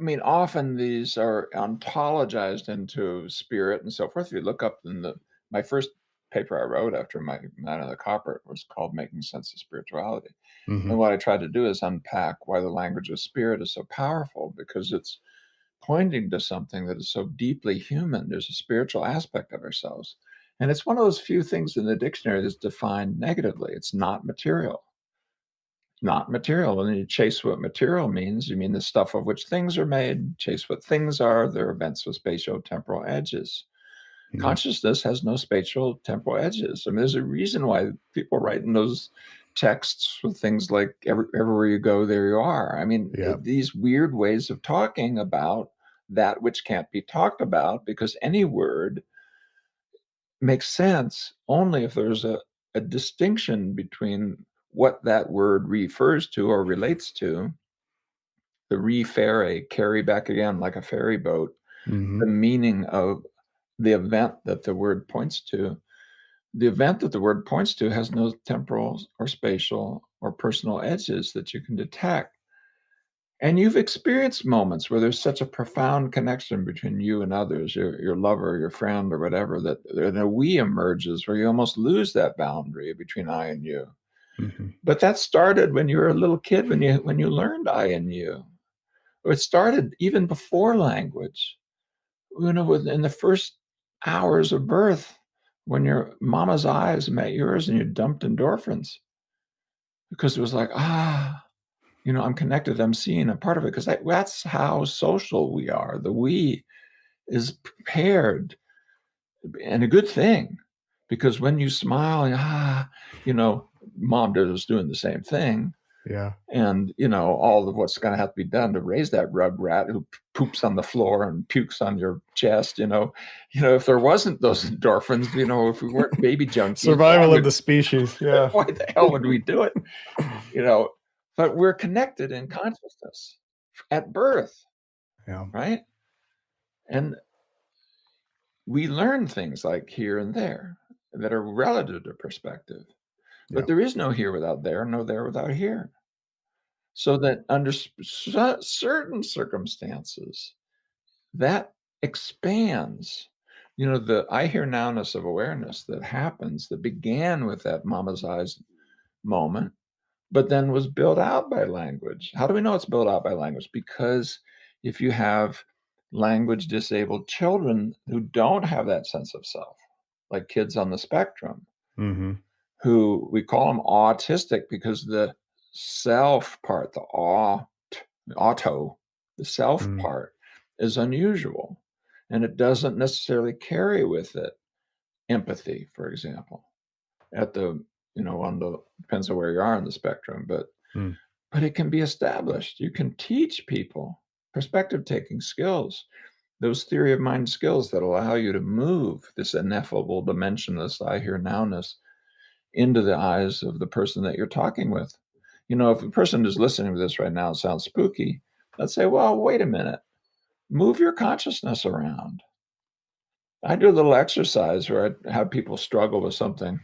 mean, often these are ontologized into spirit and so forth. If you look up in my first paper I wrote after my Man in the Copper was called Making Sense of Spirituality. Hmm. And what I tried to do is unpack why the language of spirit is so powerful, because it's pointing to something that is so deeply human. There's a spiritual aspect of ourselves. And it's one of those few things in the dictionary that's defined negatively. It's not material. Not material. And then you chase what material means. You mean the stuff of which things are made, chase what things are. They're events with spatial temporal edges. Hmm. Consciousness has no spatial temporal edges. I mean, there's a reason why people write in those texts with things like everywhere you go, there you are. I mean, Yeah. these weird ways of talking about that which can't be talked about, because any word makes sense only if there's a distinction between what that word refers to or relates to. The referre, carry back again like a ferry boat, Hmm. the meaning of the event that the word points to. The event that the word points to has no temporal or spatial or personal edges that you can detect. And you've experienced moments where there's such a profound connection between you and others, your lover, your friend, or whatever, that a we emerges where you almost lose that boundary between I and you. Hmm. But that started when you were a little kid, when you learned I and you. Or it started even before language. In the first hours of birth, when your mama's eyes met yours and you dumped endorphins, because it was like, I'm connected, I'm seen, I'm part of it. Because that's how social we are. The we is prepared, and a good thing, because when you smile and you know, mom was doing the same thing. Yeah. And all of what's going to have to be done to raise that rug rat who poops on the floor and pukes on your chest. If there wasn't those endorphins, if we weren't baby junkies, Survival of the species. Yeah. why the hell would we do it? you know but we're connected in consciousness at birth, Yeah. right? And we learn things like here and there that are relative to perspective, but Yeah. there is no here without there, no there without here. So that under certain circumstances, that expands. The I hear nowness of awareness that happens, that began with that mama's eyes moment, but then was built out by language. How do we know it's built out by language? Because if you have language disabled children who don't have that sense of self, like kids on the spectrum, Mm-hmm. who we call them autistic because the self part, the auto, the self Mm. part is unusual, and it doesn't necessarily carry with it empathy, for example, at the, on the, depends on where you are on the spectrum, Mm. but it can be established. You can teach people perspective taking skills, those theory of mind skills that allow you to move this ineffable dimensionless I hear nowness into the eyes of the person that you're talking with. If a person is listening to this right now, it sounds spooky. Let's say, well, wait a minute, move your consciousness around. I do a little exercise where I have people struggle with something,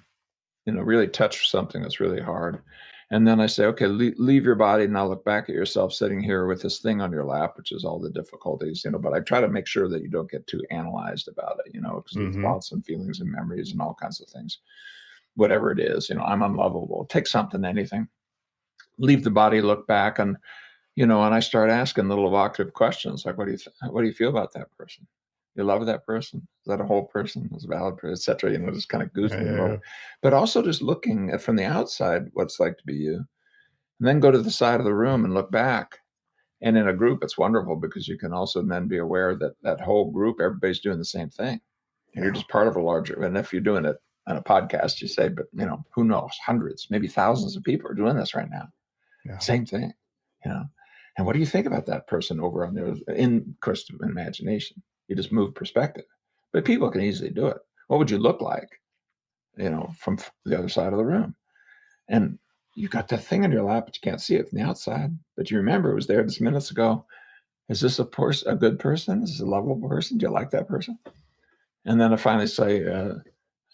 really touch something that's really hard. And then I say, okay, leave your body, and now look back at yourself sitting here with this thing on your lap, which is all the difficulties, but I try to make sure that you don't get too analyzed about it, because there's Mm-hmm. thoughts and feelings and memories and all kinds of things. Whatever it is, I'm unlovable. Take something, anything. Leave the body, look back, and and I start asking little evocative questions like, what do you feel about that person? You love that person? Is that a whole person? Is a valid person, etc. Just kind of Yeah, goosing them yeah, over. But also just looking at from the outside what it's like to be you. And then go to the side of the room and look back. And in a group, it's wonderful because you can also then be aware that that whole group, everybody's doing the same thing. And you're yeah. just part of a larger, and if you're doing it on a podcast, you say, but who knows? Hundreds, maybe thousands of people are doing this right now. Yeah. Same thing, you know. And what do you think about that person over on there? In course, imagination, you just move perspective, but people can easily do it. What would you look like, from the other side of the room? And you got that thing in your lap, but you can't see it from the outside. But you remember it was there just minutes ago. Is this a good person? Is this a lovable person? Do you like that person? And then I finally say,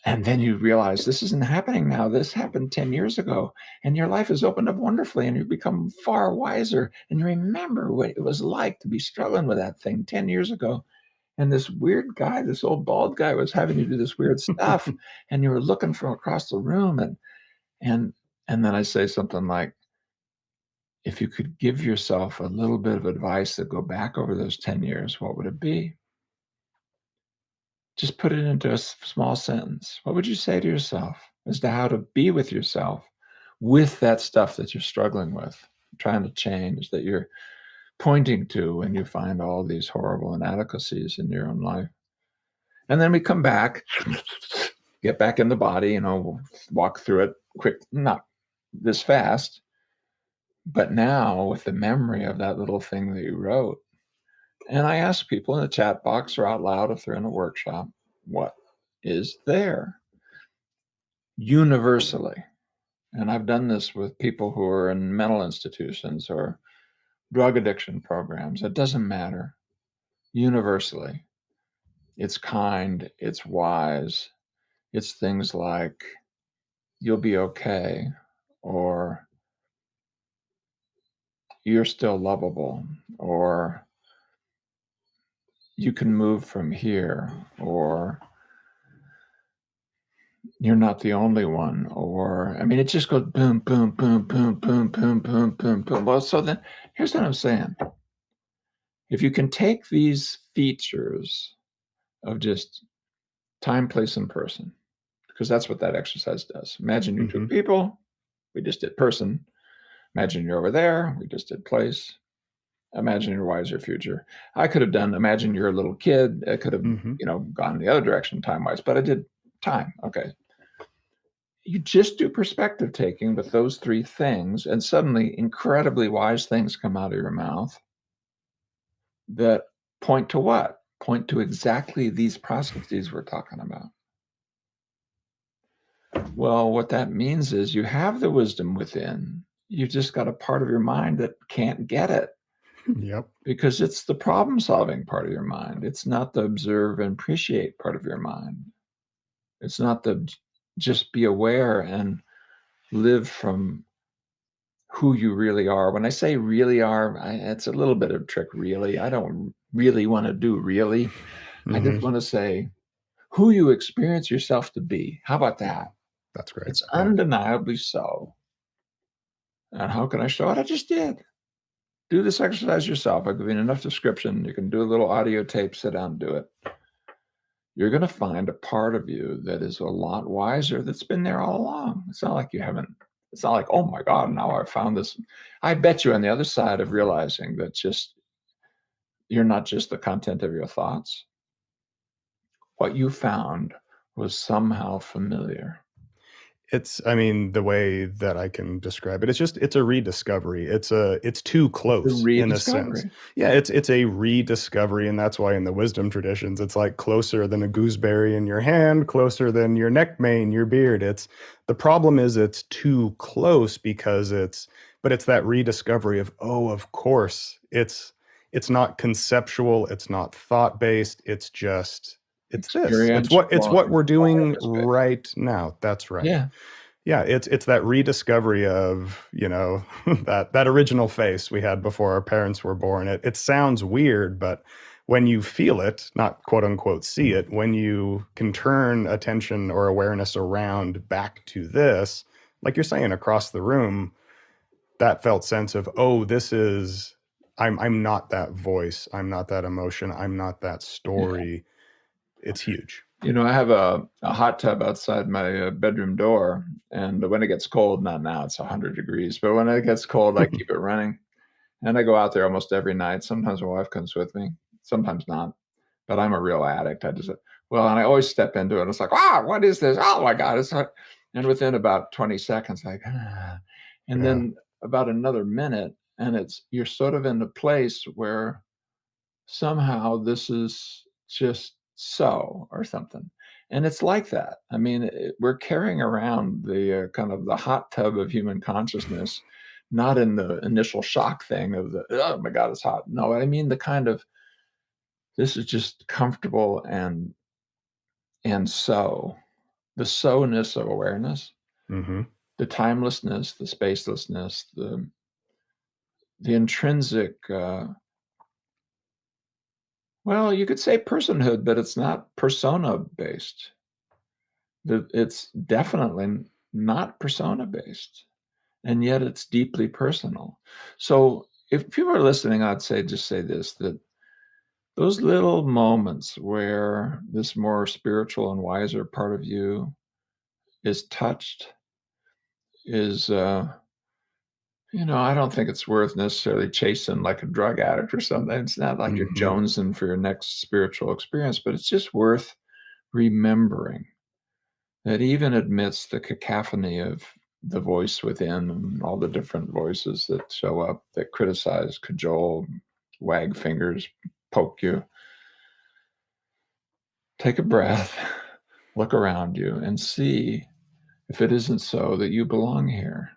and then you realize this isn't happening now. This happened 10 years ago, and your life has opened up wonderfully, and you've become far wiser. And you remember what it was like to be struggling with that thing 10 years ago. And this weird guy, this old bald guy, was having you do this weird stuff, and you were looking from across the room. And and then I say something like, if you could give yourself a little bit of advice to go back over those 10 years, what would it be? Just put it into a small sentence. What would you say to yourself as to how to be with yourself with that stuff that you're struggling with, trying to change, that you're pointing to when you find all these horrible inadequacies in your own life? And then we come back, get back in the body, walk through it quick, not this fast, but now with the memory of that little thing that you wrote. And I ask people in the chat box or out loud if they're in a workshop, what is there universally? And I've done this with people who are in mental institutions or drug addiction programs. It doesn't matter. Universally, it's kind, it's wise, it's things like, you'll be okay, or you're still lovable, or you can move from here, or you're not the only one, or I mean, it just goes boom, boom, boom, boom, boom, boom, boom, boom, boom. Well, so then here's what I'm saying. If you can take these features of just time, place, and person, because that's what that exercise does. Imagine you're two Mm-hmm. people, we just did person. Imagine you're over there, we just did place. Imagine your wiser future. I could have done imagine you're a little kid. I could have, Mm-hmm. gone the other direction time wise, but I did time. Okay. You just do perspective taking with those three things, and suddenly incredibly wise things come out of your mouth that point to what? Point to exactly these processes we're talking about. Well, what that means is you have the wisdom within. You've just got a part of your mind that can't get it Yep. because it's the problem solving part of your mind. It's not the observe and appreciate part of your mind. It's not the just be aware and live from who you really are. When I say really are, it's a little bit of trick, really. I don't really want to do really. I Mm-hmm. just want to say who you experience yourself to be. How about that? That's great. It's Yeah. undeniably so. And how can I show it? I just did. Do this exercise yourself. I've given enough description. You can do a little audio tape, sit down, do it. you're going to find a part of you that is a lot wiser that's been there all along. It's not like you haven't, it's not like, oh my God, now I've found this. I bet you on the other side of realizing that just you're not just the content of your thoughts, what you found was somehow familiar. I mean, the way that I can describe it, it's a rediscovery. It's too The close in a sense. rediscovery. Yeah, it's a rediscovery, and that's why in the wisdom traditions, it's like closer than a gooseberry in your hand, closer than your neck mane, your beard. The problem is it's too close because but it's that rediscovery of, oh, of course, it's not conceptual, it's not thought-based, it's this. It's Experiential what and we're doing awareness-based. right now. That's right. Yeah. Yeah, it's that rediscovery of, that original face we had before our parents were born. It sounds weird, but when you feel it, not quote unquote see it, when you can turn attention or awareness around back to this, like you're saying across the room, that felt sense of, oh, I'm not that voice, I'm not that emotion, I'm not that Yeah. story. It's huge. I have a hot tub outside my bedroom door, and when it gets cold, not now, it's 100 degrees, but when it gets cold, I keep it running. And I go out there almost every night. Sometimes my wife comes with me, sometimes not. But I'm a real addict. And I always step into it. It's like, what is this? Oh my God, it's hot. And within about 20 seconds, like, and Yeah. then about another minute, and you're sort of in a place where somehow this is just so or something. And it's like that. I mean, we're carrying around the kind of the hot tub of human consciousness, not in the initial shock thing of oh my God, it's hot. No, I mean the kind of, this is just comfortable and so the so-ness of awareness, Hmm. the timelessness, the spacelessness, the intrinsic, well, you could say personhood, but it's not persona based. It's definitely not persona based, and yet it's deeply personal. So if people are listening, I'd say just say this, that those little moments where this more spiritual and wiser part of you is touched is I don't think it's worth necessarily chasing like a drug addict or something. It's not like you're Hmm. jonesing for your next spiritual experience, but it's just worth remembering that even amidst the cacophony of the voice within and all the different voices that show up that criticize, cajole, wag fingers, poke you, take a breath, look around you, and see if it isn't so that you belong here.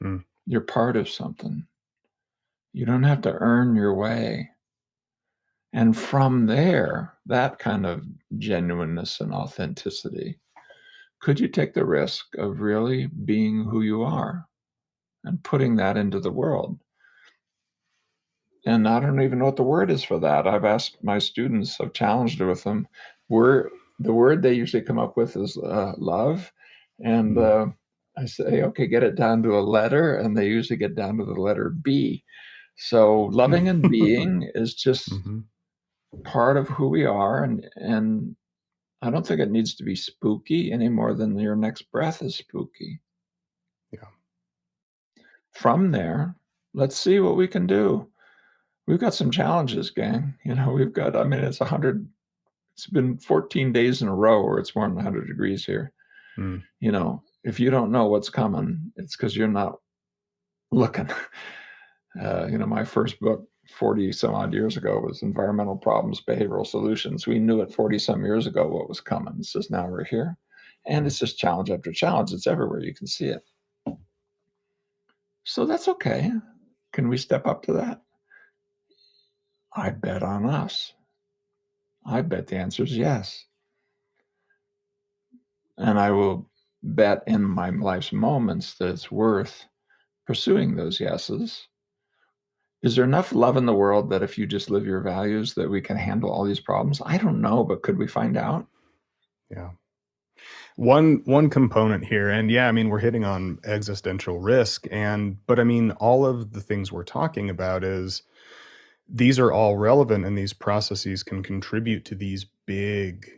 Mm. You're part of something. You don't have to earn your way. And from there, that kind of genuineness and authenticity, could you take the risk of really being who you are and putting that into the world? And I don't even know what the word is for that. I've asked my students, I've challenged with them. The word they usually come up with is love. And Mm. I say, okay, get it down to a letter. And they usually get down to the letter B. So loving and being is just Hmm. part of who we are. And I don't think it needs to be spooky any more than your next breath is spooky. Yeah. From there, let's see what we can do. We've got some challenges, gang. I mean, it's been 14 days in a row where it's more than 100 degrees here. Mm. If you don't know what's coming, it's because you're not looking. My first book 40 some odd years ago was Environmental Problems, Behavioral Solutions. We knew it 40 some years ago what was coming. It's just now we're here. And Mm. it's just challenge after challenge. It's everywhere. You can see it. So that's okay. Can we step up to that? I bet on us. I bet the answer is yes. And I will bet in my life's moments that it's worth pursuing those yeses. Is there enough love in the world that if you just live your values that we can handle all these problems? I don't know, but could we find out? Yeah. One component here, and yeah, I mean, we're hitting on existential risk, but I mean, all of the things we're talking about is these are all relevant, and these processes can contribute to these big,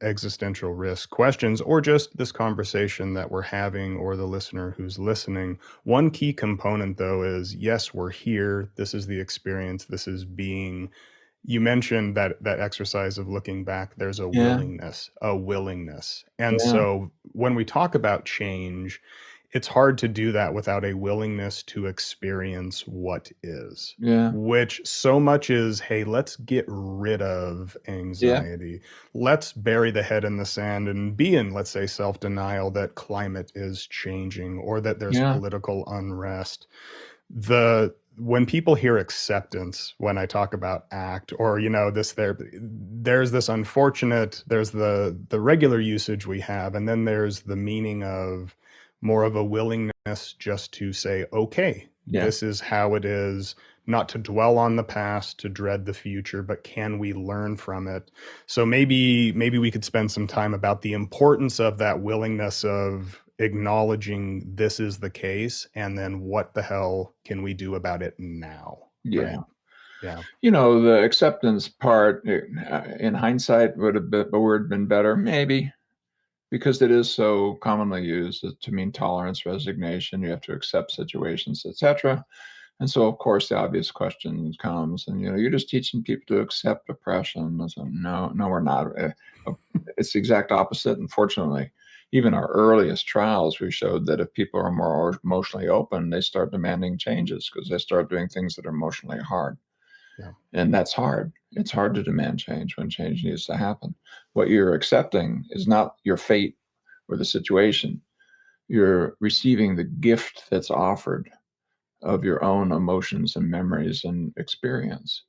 existential risk questions, or just this conversation that we're having, or the listener who's listening. One key component, though, is yes, we're here. This is the experience. This is being. You mentioned that exercise of looking back. There's Yeah, a willingness. And yeah, so when we talk about change, it's hard to do that without a willingness to experience what is, yeah, which so much is, hey, let's get rid of yeah, anxiety. Let's bury the head in the sand and be in, let's say, self-denial that climate is changing or that there's yeah, political unrest. The When people hear acceptance, when I talk about ACT, or there's this unfortunate, there's the regular usage we have, and then there's the meaning of more of a willingness just to say, okay, yeah, this is how it is, not to dwell on the past, to dread the future, but can we learn from it? So maybe we could spend some time about the importance of that willingness of acknowledging this is the case, and then what the hell can we do about it now? yeah. Right? Yeah. The acceptance part, in hindsight, would have been, the word been better, maybe, because it is so commonly used to mean tolerance, resignation. You have to accept situations, etc. And so, of course, the obvious question comes, and you're just teaching people to accept oppression. So, no, no, we're not. It's the exact opposite. Unfortunately, even our earliest trials, we showed that if people are more emotionally open, they start demanding changes because they start doing things that are emotionally hard. Yeah. And that's hard. It's hard to demand change when change needs to happen. What you're accepting is not your fate or the situation. You're receiving the gift that's offered of your own emotions and memories and experience.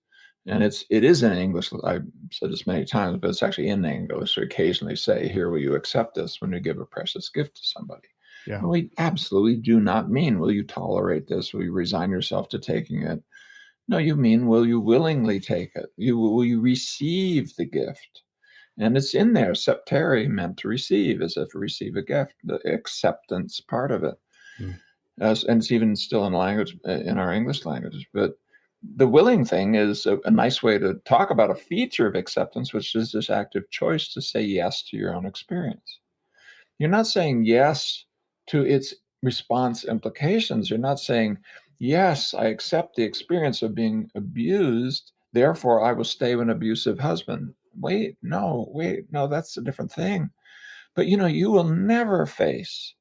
And it is in English. I've said this many times, but it's actually in English. We occasionally say, "Here, will you accept this?" when you give a precious gift to somebody. Yeah. And we absolutely do not mean, "Will you tolerate this? Will you resign yourself to taking it?" No, you mean, will you willingly take it? Will you receive the gift? And it's in there, septare, meant to receive, as if receive a gift, the acceptance part of it. Mm. And it's even still in language, in our English language. But the willing thing is a nice way to talk about a feature of acceptance, which is this active choice to say yes to your own experience. You're not saying yes to its response implications. You're not saying, yes, I accept the experience of being abused, therefore I will stay with an abusive husband. Wait, no, that's a different thing. But you will never face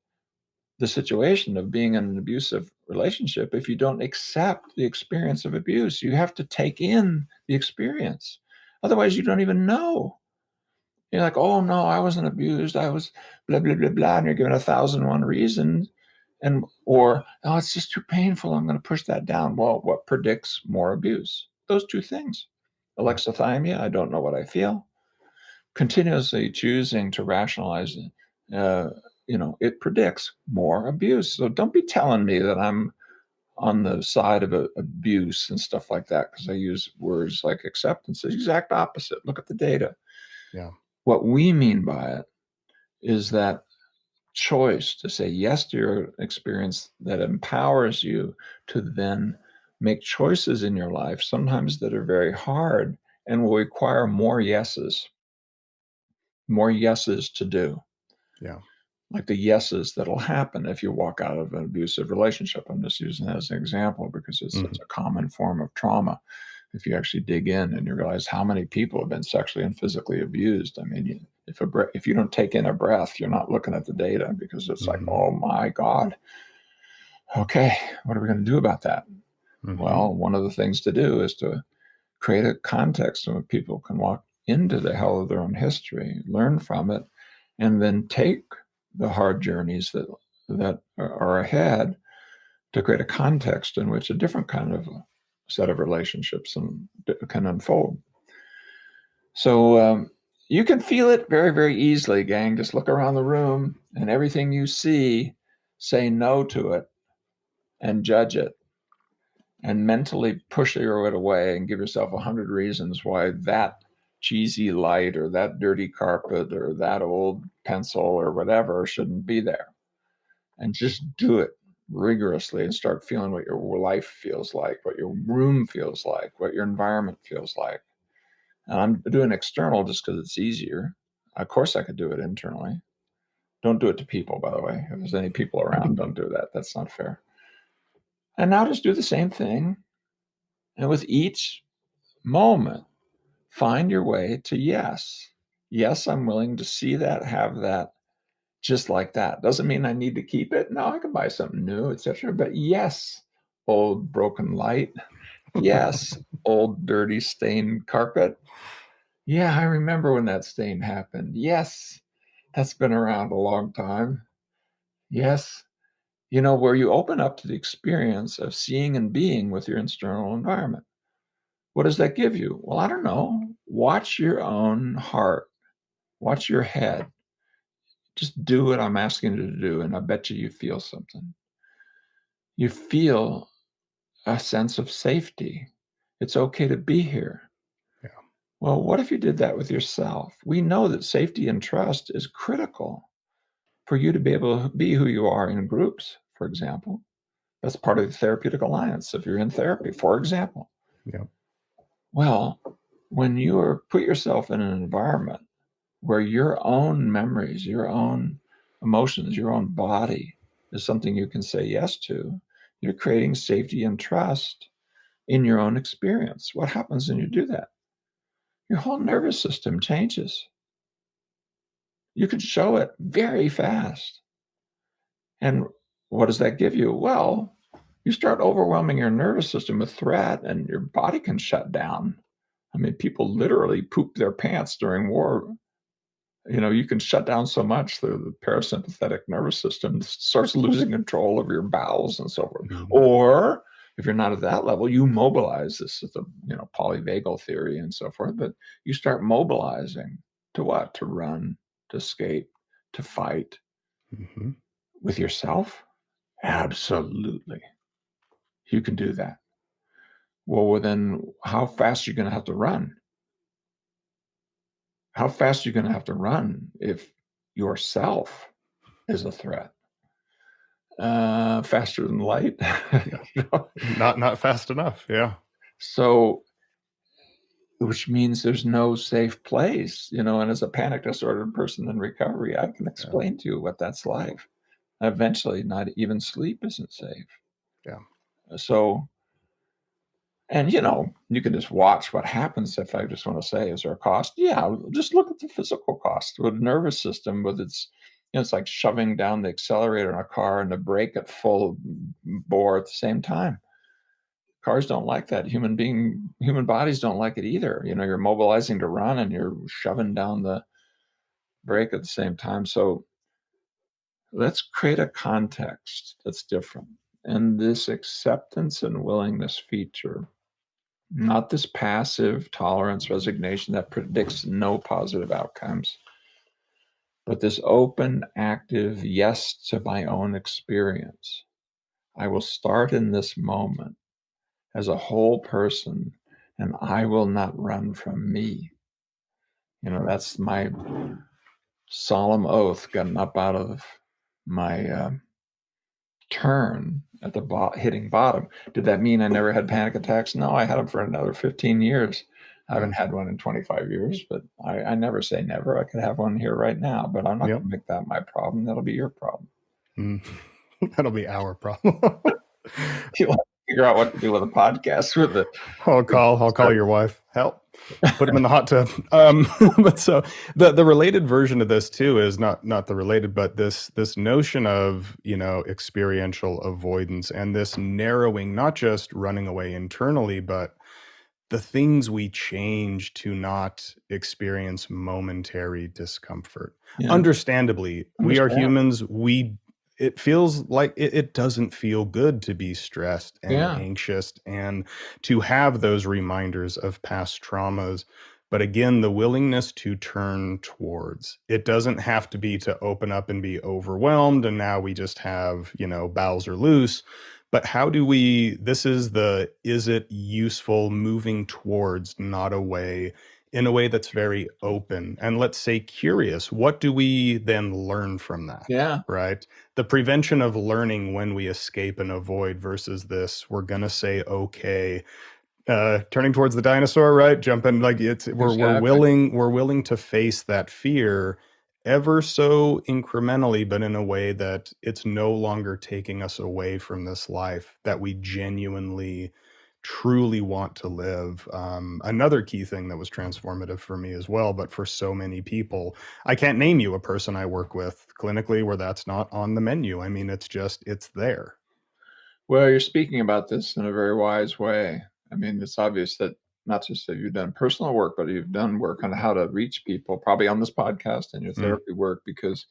the situation of being in an abusive relationship if you don't accept the experience of abuse. You have to take in the experience. Otherwise, you don't even know. You're like, oh no, I wasn't abused. I was blah blah blah blah, and you're given 1,001 reasons, or oh, it's just too painful. I'm going to push that down. Well, what predicts more abuse? Those two things: Yeah. alexithymia. I don't know what I feel. Continuously choosing to rationalize it. It predicts more abuse. So don't be telling me that I'm on the side of abuse and stuff like that because I use words like acceptance. The exact opposite. Look at the data. Yeah. What we mean by it is that choice to say yes to your experience that empowers you to then make choices in your life, sometimes that are very hard and will require more yeses to do. Yeah. Like the yeses that'll happen if you walk out of an abusive relationship. I'm just using that as an example because it's such Hmm. a common form of trauma. If you actually dig in and you realize how many people have been sexually and physically abused, I mean, if you don't take in a breath, you're not looking at the data because it's like, Hmm. oh my God, okay, what are we going to do about that? Hmm. Well, one of the things to do is to create a context in which people can walk into the hell of their own history, learn from it, and then take the hard journeys that are ahead to create a context in which a different kind of set of relationships can unfold. So you can feel it very, very easily, gang. Just look around the room and everything you see, say no to it and judge it and mentally push it away and give yourself 100 reasons why that cheesy light or that dirty carpet or that old pencil or whatever shouldn't be there. And just do it rigorously and start feeling what your life feels like, what your room feels like, what your environment feels like. And I'm doing external just because it's easier. Of course, I could do it internally. Don't do it to people, by the way. If there's any people around, don't do that. That's not fair. And now just do the same thing. And with each moment, find your way to yes. Yes, I'm willing to see that, have that, just like that. Doesn't mean I need to keep it. No, I can buy something new, etc. But yes, old broken light. Yes, old dirty stained carpet. Yeah, I remember when that stain happened. Yes, that's been around a long time. Yes, where you open up to the experience of seeing and being with your external environment. What does that give you? Well, I don't know. Watch your own heart, watch your head. Just do what I'm asking you to do, and I bet you feel something. You feel a sense of safety. It's okay to be here. Yeah. Well, what if you did that with yourself? We know that safety and trust is critical for you to be able to be who you are in groups, for example. That's part of the therapeutic alliance if you're in therapy, for example. Yeah. Well, when you put yourself in an environment where your own memories, your own emotions, your own body is something you can say yes to, you're creating safety and trust in your own experience. What happens when you do that? Your whole nervous system changes. You can show it very fast. And what does that give you? Well, you start overwhelming your nervous system with threat and your body can shut down. I mean, people literally poop their pants during war. You can shut down so much the parasympathetic nervous system starts losing control of your bowels and so forth. Mhm. Or if you're not at that level, you mobilize. This is the polyvagal theory and so forth. But you start mobilizing to what? To run, to escape, to fight Mhm. with yourself. Absolutely, you can do that. Well, then how fast are you going to have to run? How fast are you going to have to run if yourself is a threat? Faster than light. Yeah. You know? Not fast enough. Yeah. So, which means there's no safe place, and as a panic disordered person in recovery, I can Yeah. explain to you what that's like. Eventually, not even sleep isn't safe. Yeah. So, and you can just watch what happens. If I just want to say, is there a cost? Yeah, just look at the physical cost with the nervous system, with its, it's like shoving down the accelerator in a car and the brake at full bore at the same time. Cars don't like that. Human bodies don't like it either. You're mobilizing to run and you're shoving down the brake at the same time. So let's create a context that's different. And this acceptance and willingness feature, not this passive tolerance resignation that predicts no positive outcomes, but this open, active yes to my own experience. I will start in this moment as a whole person, and I will not run from me. That's my solemn oath getting up out of my turn at the hitting bottom. Did that mean I never had panic attacks? No, I had them for another 15 years. I haven't had one in 25 years, but I never say never. I could have one here right now, but I'm not Yep. going to make that my problem. That'll be your problem. Mm. That'll be our problem. You'll have to figure out what to do with a podcast with it. I'll call your wife. Help. Put him in the hot tub. But so the related version of this too is not the related, but this notion of experiential avoidance and this narrowing, not just running away internally, but the things we change to not experience momentary discomfort. Yeah, Understandably, we are understand. humans. It feels like it doesn't feel good to be stressed and Yeah, anxious and to have those reminders of past traumas. But again, the willingness to turn towards it doesn't have to be to open up and be overwhelmed. And now we just have, bowels are loose. But how do we, is it useful moving towards, not away, in a way that's very open and let's say curious? What do we then learn from that? yeah, Right? The prevention of learning when we escape and avoid versus this, we're going to say, okay, turning towards the dinosaur, right? Jumping, like we're Exactly. we're willing to face that fear ever so incrementally, but in a way that it's no longer taking us away from this life that we genuinely, truly want to live. Another key thing that was transformative for me as well, but for so many people, I can't name you a person I work with clinically where that's not on the menu. I mean, it's there. Well, you're speaking about this in a very wise way. I mean, it's obvious that not just that you've done personal work, but you've done work on how to reach people, probably on this podcast and your Mm, therapy work, because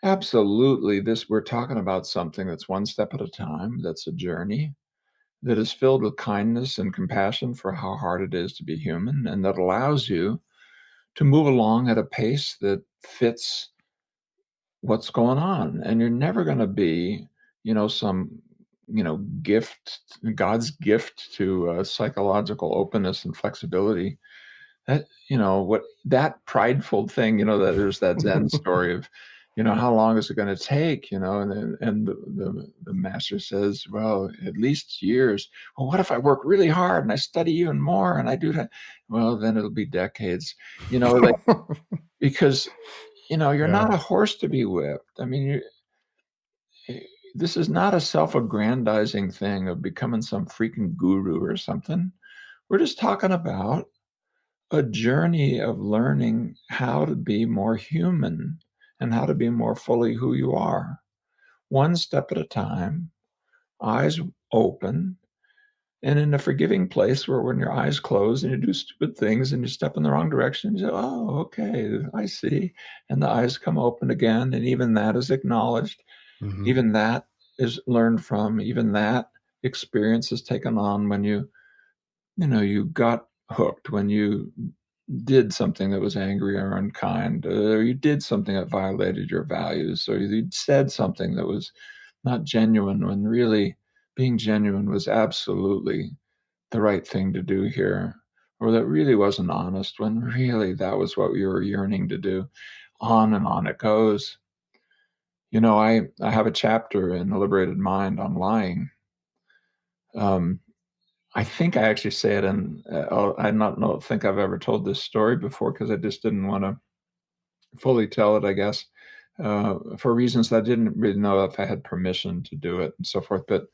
absolutely, this we're talking about something that's one step at a time, that's a journey that is filled with kindness and compassion for how hard it is to be human, and that allows you to move along at a pace that fits what's going on. And you're never going to be, some, gift, God's gift to psychological openness and flexibility. That, what that prideful thing, that there's that Zen story of, how long is it going to take, and the master says, well, at least years. Well, what if I work really hard and I study even more and I do that? Well, then it'll be decades, like, because, you're yeah. not a horse to be whipped. I mean, this is not a self-aggrandizing thing of becoming some freaking guru or something. We're just talking about a journey of learning how to be more human and how to be more fully who you are. One step at a time, eyes open, and in a forgiving place where when your eyes close and you do stupid things and you step in the wrong direction, you say, oh, okay, I see. And the eyes come open again, and even that is acknowledged. Hmm. Even that is learned from. Even that experience is taken on when you got hooked, when you did something that was angry or unkind, or you did something that violated your values, or you said something that was not genuine when really being genuine was absolutely the right thing to do here, or that really wasn't honest when really that was what you were yearning to do. On and on it goes. I have a chapter in A Liberated Mind on lying. Um, I think I actually say it in, I not know, think I've ever told this story before because I just didn't want to fully tell it, I guess, for reasons that I didn't really know if I had permission to do it and so forth. But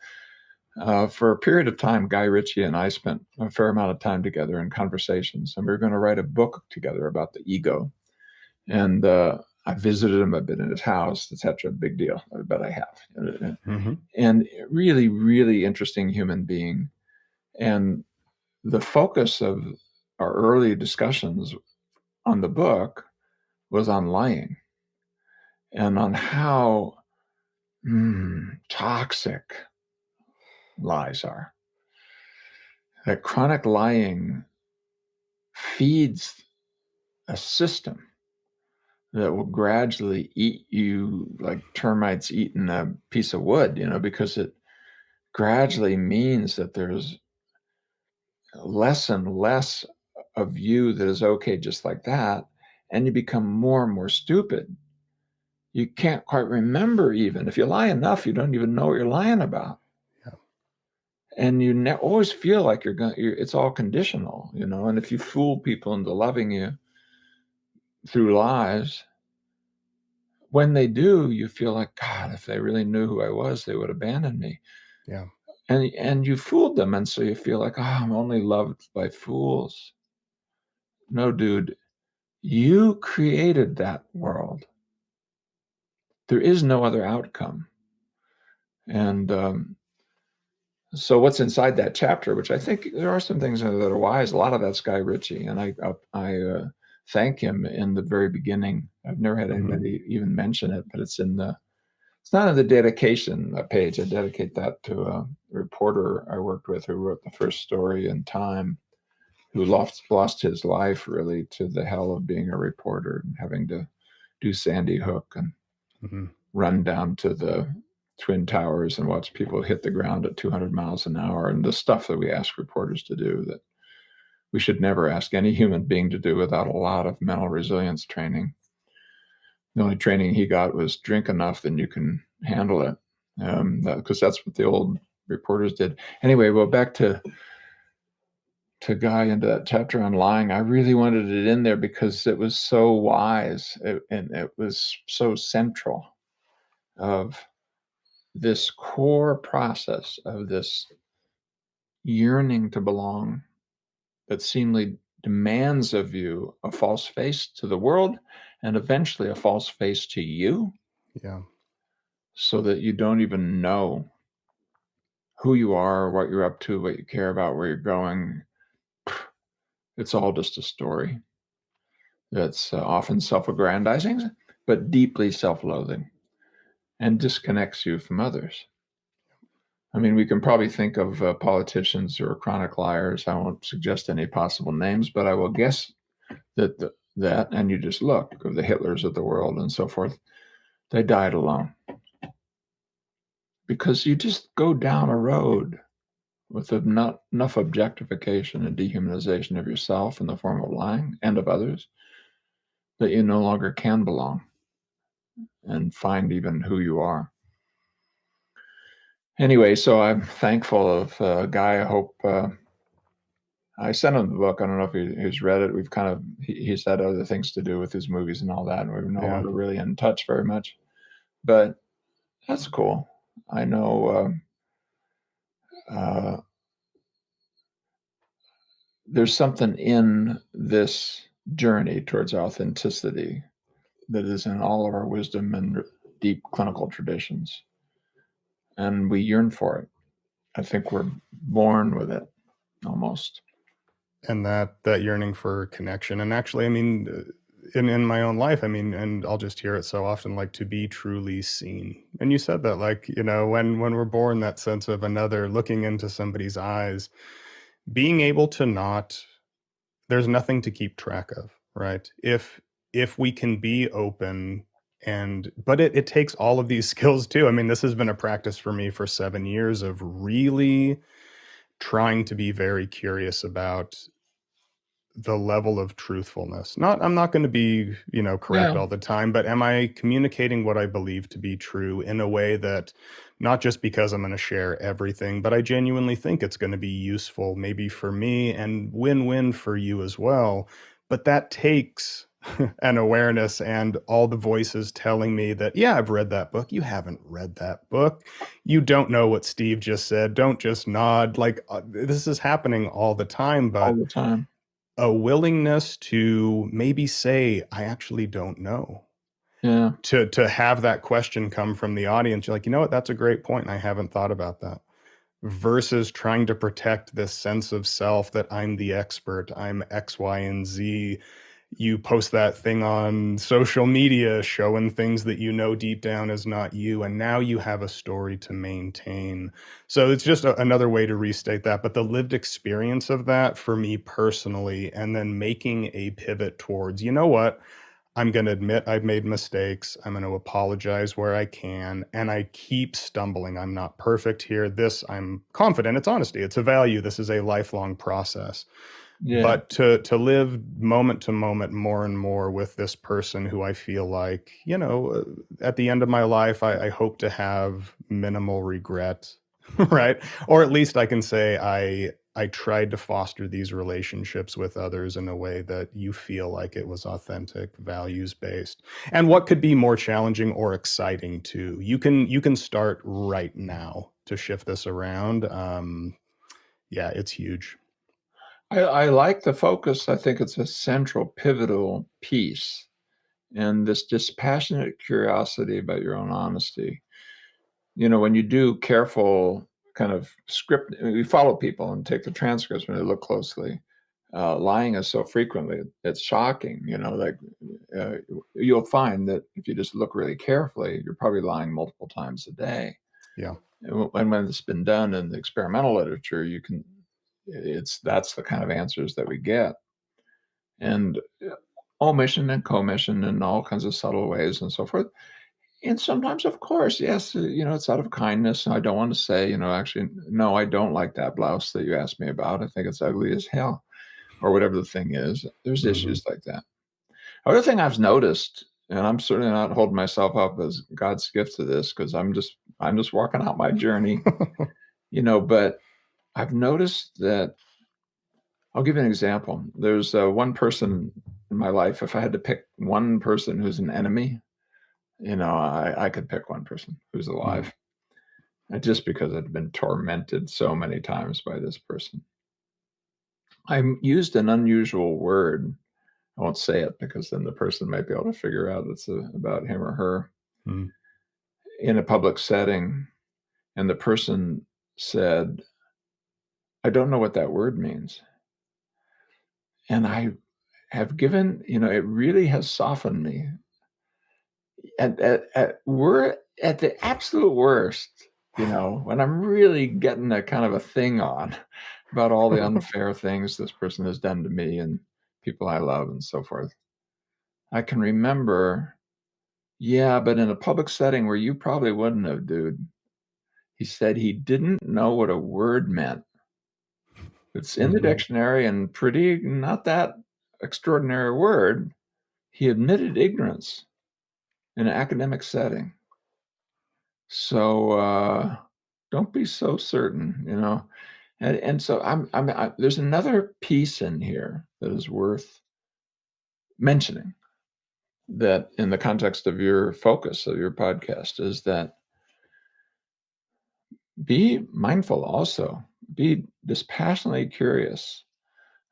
for a period of time, Guy Ritchie and I spent a fair amount of time together in conversations, and we were going to write a book together about the ego. And I visited him, I've been in his house, etc. Big deal. I bet I have. Hmm. And really, really interesting human being. And the focus of our early discussions on the book was on lying and on how toxic lies are. That chronic lying feeds a system that will gradually eat you like termites eating a piece of wood, because it gradually means that there's less and less of you that is okay just like that. And you become more and more stupid. You can't quite remember, even if you lie enough, you don't even know what you're lying about. Yeah. And you always feel like it's all conditional, and if you fool people into loving you through lies, when they do, you feel like, God, if they really knew who I was, they would abandon me. Yeah. And you fooled them, and so you feel like, oh, I'm only loved by fools. No, dude, you created that world. There is no other outcome. And so what's inside that chapter, which I think there are some things that are wise. A lot of that's Guy Ritchie, and I thank him in the very beginning. I've never had Hmm. anybody even mention it, but it's not in the dedication page. I dedicate that to a reporter I worked with who wrote the first story in Time, who lost his life really to the hell of being a reporter and having to do Sandy Hook and Hmm. run down to the Twin Towers and watch people hit the ground at 200 miles an hour, and the stuff that we ask reporters to do that we should never ask any human being to do without a lot of mental resilience training. The only training he got was drink enough and you can handle it, because that's what the old reporters did. Anyway, well, back to to Guy into that chapter on lying. I really wanted it in there because it was so wise and it was so central of this core process of this yearning to belong that seemingly demands of you a false face to the world and eventually a false face to you. Yeah. So that you don't even know who you are, what you're up to, what you care about, where you're going. It's all just a story that's often self-aggrandizing, but deeply self-loathing and disconnects you from others. I mean, we can probably think of politicians who are chronic liars. I won't suggest any possible names, but I will guess that and you just look of the Hitlers of the world and so forth, they died alone. Because you just go down a road with not enough objectification and dehumanization of yourself in the form of lying and of others that you no longer can belong and find even who you are. Anyway, so I'm thankful of Guy. I hope I sent him the book. I don't know if he's read it. We've kind of he's had other things to do with his movies and all that, and we're no longer really in touch very much. But that's cool. I know there's something in this journey towards authenticity that is in all of our wisdom and deep clinical traditions, and we yearn for it. I think we're born with it, almost. And that yearning for connection. And actually, I mean, in my own life, I mean, and I'll just hear it so often, like, to be truly seen. And you said that, like, you know, when we're born, that sense of another, looking into somebody's eyes, being able to not, there's nothing to keep track of, right? If we can be open, but it takes all of these skills too. I mean, this has been a practice for me for 7 years of really trying to be very curious about the level of truthfulness. I'm not going to be, you know, correct all the time, but am I communicating what I believe to be true in a way that, not just because I'm going to share everything, but I genuinely think it's going to be useful, maybe for me and win-win for you as well. But that takes an awareness and all the voices telling me that, yeah, I've read that book. You haven't read that book. You don't know what Steve just said. Don't just nod. Like, this is happening all the time, but all the time. A willingness to maybe say, I actually don't know. Yeah. To have that question come from the audience. You're like, you know what, that's a great point. I haven't thought about that. Versus trying to protect this sense of self that I'm the expert, I'm X, Y, and Z. You post that thing on social media showing things that you know deep down is not you, and now you have a story to maintain. So it's just another way to restate that. But the lived experience of that for me personally, and then making a pivot towards, you know what, I'm going to admit I've made mistakes. I'm going to apologize where I can. And I keep stumbling. I'm not perfect here. This, I'm confident. It's honesty. It's a value. This is a lifelong process. Yeah. But to live moment to moment more and more with this person who I feel like, you know, at the end of my life, I hope to have minimal regret, right? Or at least I can say I tried to foster these relationships with others in a way that you feel like it was authentic, values based. And what could be more challenging or exciting too? You can start right now to shift this around. Yeah, it's huge. I like the focus. I think it's a central, pivotal piece. And this dispassionate curiosity about your own honesty. You know, when you do careful kind of script, we follow people and take the transcripts when they look closely. Lying is so frequently, it's shocking. You know, like you'll find that if you just look really carefully, you're probably lying multiple times a day. Yeah. And when it's been done in the experimental literature, that's the kind of answers that we get. And omission and commission in all kinds of subtle ways and so forth. And sometimes, of course, yes, you know, it's out of kindness. I don't want to say, you know, actually, no, I don't like that blouse that you asked me about. I think it's ugly as hell, or whatever the thing is. There's issues like that. Other thing I've noticed, and I'm certainly not holding myself up as God's gift to this because I'm just walking out my journey, you know, but I've noticed that I'll give you an example. There's one person in my life. If I had to pick one person who's an enemy, I could pick one person who's alive, just because I'd been tormented so many times by this person. I used an unusual word. I won't say it because then the person might be able to figure out it's about him or her in a public setting. And the person said, I don't know what that word means. And I have given, it really has softened me. We're at the absolute worst, when I'm really getting a kind of a thing on about all the unfair things this person has done to me and people I love and so forth. I can remember, yeah, but in a public setting where you probably wouldn't have, dude. He said he didn't know what a word meant. It's in the dictionary and pretty not that extraordinary word. He admitted ignorance in an academic setting. So don't be so certain, And so there's another piece in here that is worth mentioning, that in the context of your focus of your podcast, is that be mindful also, be dispassionately curious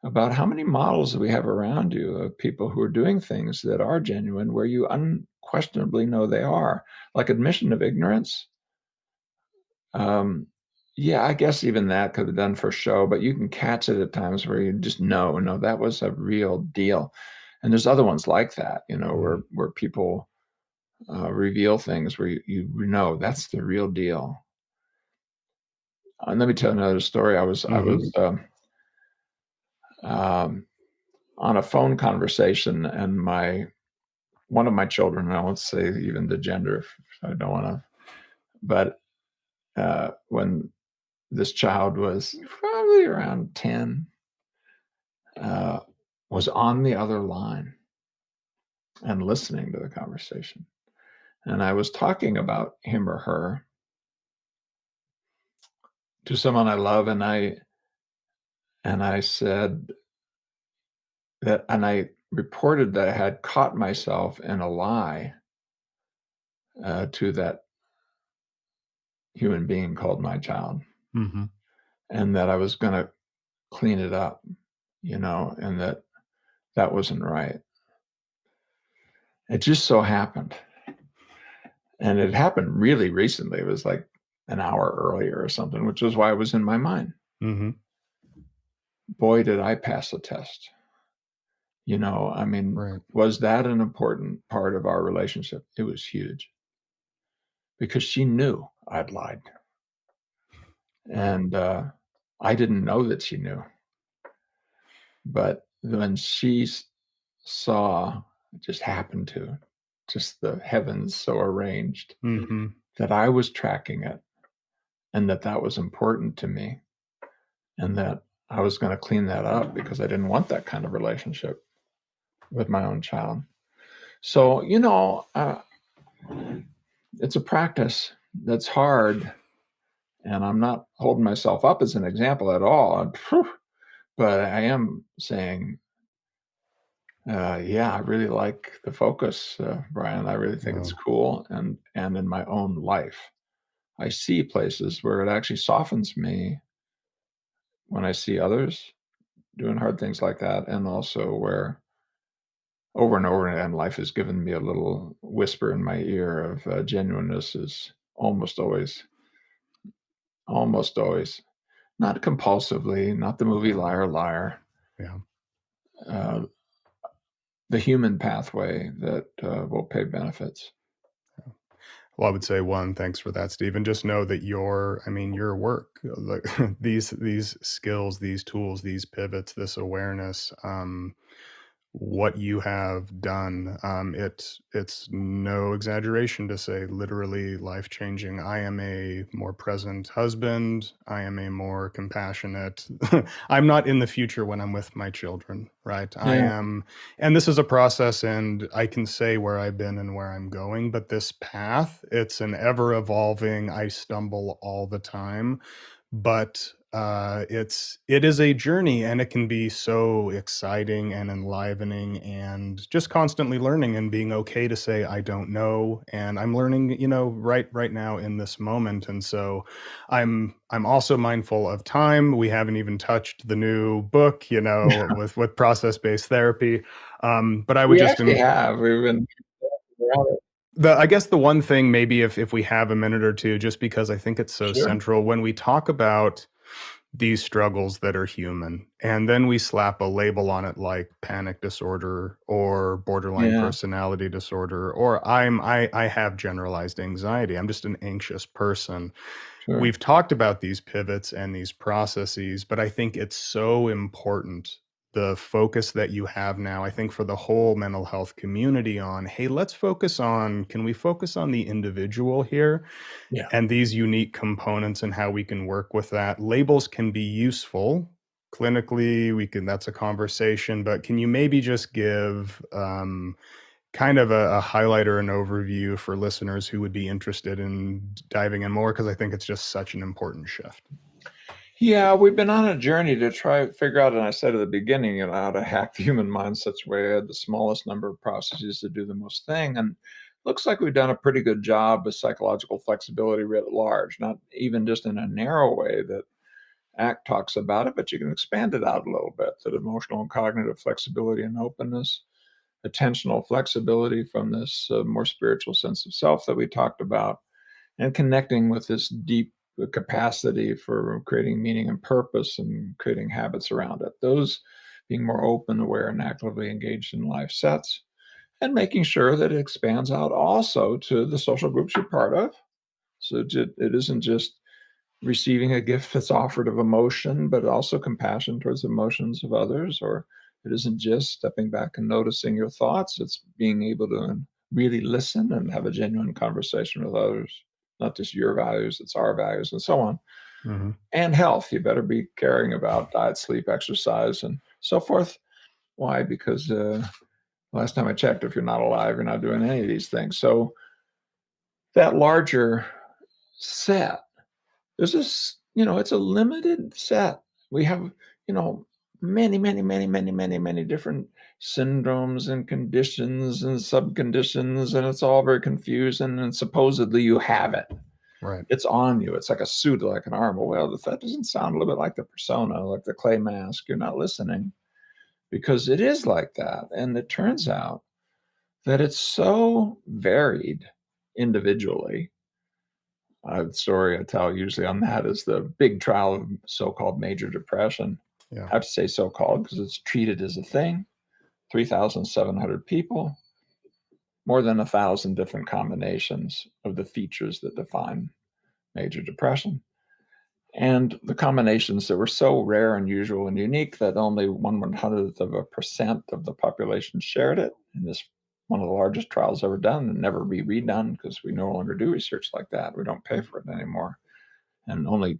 about how many models we have around you of people who are doing things that are genuine, where you unquestionably know they are, like admission of ignorance. Yeah, I guess even that could have done for show, but you can catch it at times where you just know, no, that was a real deal. And there's other ones like that, where people reveal things where you know that's the real deal. And let me tell another story. I was on a phone conversation, and one of my children, I won't say even the gender, if I don't want to, but when this child was probably around 10, was on the other line and listening to the conversation. And I was talking about him or her to someone I love, and I said that, and I reported that I had caught myself in a lie to that human being called my child, and that I was going to clean it up, and that wasn't right. It just so happened, and it happened really recently. It was like an hour earlier or something, which is why it was in my mind. Boy, did I pass the test. Right. Was that an important part of our relationship? It was huge, because she knew I'd lied. And I didn't know that she knew. But when she saw, it just happened to, just the heavens so arranged that I was tracking it, and that was important to me, and that I was going to clean that up because I didn't want that kind of relationship with my own child. So, it's a practice that's hard, and I'm not holding myself up as an example at all. But I am saying, yeah, I really like the focus, Brian. I really think it's cool. And in my own life, I see places where it actually softens me when I see others doing hard things like that, and also where over and over again, life has given me a little whisper in my ear of genuineness is almost always, not compulsively, not the movie Liar Liar. Yeah. The human pathway that will pay benefits. Well, I would say one, thanks for that, Steve. And just know that your work, like these skills, these tools, these pivots, this awareness, what you have done, it's no exaggeration to say literally life changing. I am a more present husband. I am a more compassionate. I'm not in the future when I'm with my children, right? I Yeah. am, and this is a process, and I can say where I've been and where I'm going, but this path, it's an ever evolving. I stumble all the time, but It is a journey, and it can be so exciting and enlivening, and just constantly learning and being okay to say I don't know, and I'm learning, right now in this moment. And so I'm also mindful of time. We haven't even touched the new book, with process-based therapy. But I would We just actually have. We've been around it. I guess the one thing, maybe if we have a minute or two, just because I think it's so Sure. central when we talk about these struggles that are human, and then we slap a label on it like panic disorder or borderline Yeah, personality disorder, or I have generalized anxiety. I'm just an anxious person. sure. We've talked about these pivots and these processes, but I think it's so important, the focus that you have now, I think for the whole mental health community, on, hey, can we focus on the individual here Yeah. and these unique components and how we can work with that? Labels can be useful. Clinically, that's a conversation, but can you maybe just give kind of a highlight or an overview for listeners who would be interested in diving in more? Because I think it's just such an important shift. Yeah, we've been on a journey to try to figure out, and I said at the beginning, how to hack the human mind in such a way I had the smallest number of processes to do the most thing. And looks like we've done a pretty good job with psychological flexibility writ large, not even just in a narrow way that ACT talks about it, but you can expand it out a little bit, that emotional and cognitive flexibility and openness, attentional flexibility from this more spiritual sense of self that we talked about, and connecting with this deep capacity for creating meaning and purpose and creating habits around it. Those being more open, aware, and actively engaged in life sets, and making sure that it expands out also to the social groups you're part of. So it isn't just receiving a gift that's offered of emotion, but also compassion towards emotions of others. Or it isn't just stepping back and noticing your thoughts, it's being able to really listen and have a genuine conversation with others, not just your values, it's our values, and so on. Mhm. And health, you better be caring about diet, sleep, exercise, and so forth. Why? Because last time I checked, if you're not alive, you're not doing any of these things. So that larger set, there's this, it's a limited set. We have, you know, many different syndromes and conditions and subconditions, and it's all very confusing. And supposedly you have it. Right. It's on you. It's like a suit, like an armor. Well, if that doesn't sound a little bit like the persona, like the clay mask, you're not listening, because it is like that. And it turns out that it's so varied individually. The story I tell usually on that is the big trial of so-called major depression. Yeah. I have to say so-called because it's treated as a thing. 3,700 people, more than 1,000 different combinations of the features that define major depression. And the combinations that were so rare, unusual, and unique that only 1/100th of a % of the population shared it. And this one of the largest trials ever done, and never be redone because we no longer do research like that. We don't pay for it anymore, and only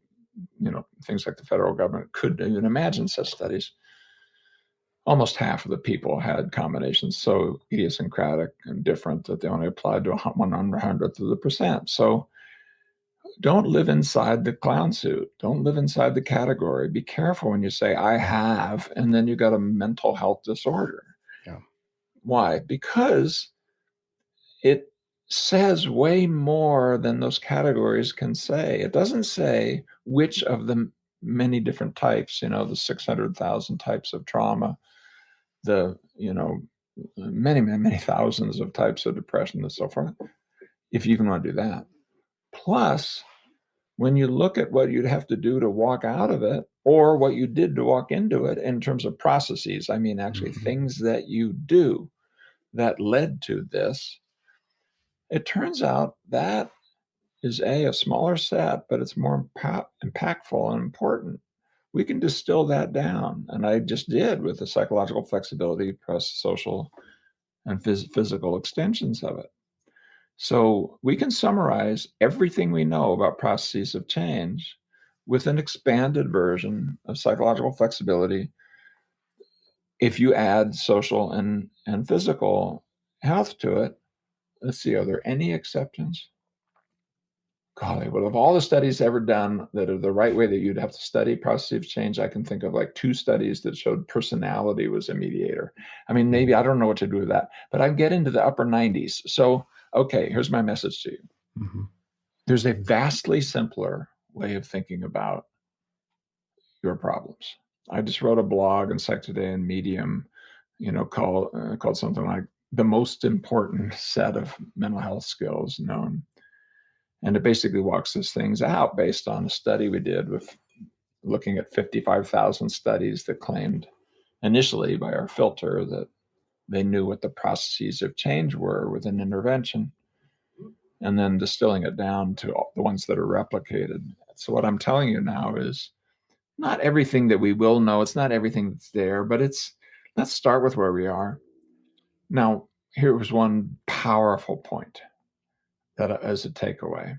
things like the federal government could even imagine such studies. Almost half of the people had combinations so idiosyncratic and different that they only applied to 1/100th of the %. So don't live inside the clown suit. Don't live inside the category. Be careful when you say, I have, and then you got a mental health disorder. Yeah. Why? Because it says way more than those categories can say. It doesn't say which of the many different types, the 600,000 types of trauma, the, many thousands of types of depression and so forth, if you even want to do that. Plus, when you look at what you'd have to do to walk out of it or what you did to walk into it in terms of processes, I mean, actually Mhm. things that you do that led to this, it turns out that is a smaller set, but it's more impactful and important. We can distill that down, and I just did with the psychological flexibility plus social and physical extensions of it. So we can summarize everything we know about processes of change with an expanded version of psychological flexibility if you add social and physical health to it. Let's see, are there any exceptions? golly, well, of all the studies ever done that are the right way that you'd have to study processes of change, I can think of like 2 studies that showed personality was a mediator. I mean, maybe I don't know what to do with that, but I get into the upper 90s. So, okay, here's my message to you. Mm-hmm. There's a vastly simpler way of thinking about your problems. I just wrote a blog on Psych Today and Medium, called something like the most important set of mental health skills known. And it basically walks these things out based on a study we did with looking at 55,000 studies that claimed initially by our filter that they knew what the processes of change were with an intervention, and then distilling it down to the ones that are replicated. So what I'm telling you now is not everything that we will know, it's not everything that's there, but let's start with where we are. Now, here was one powerful point that as a takeaway.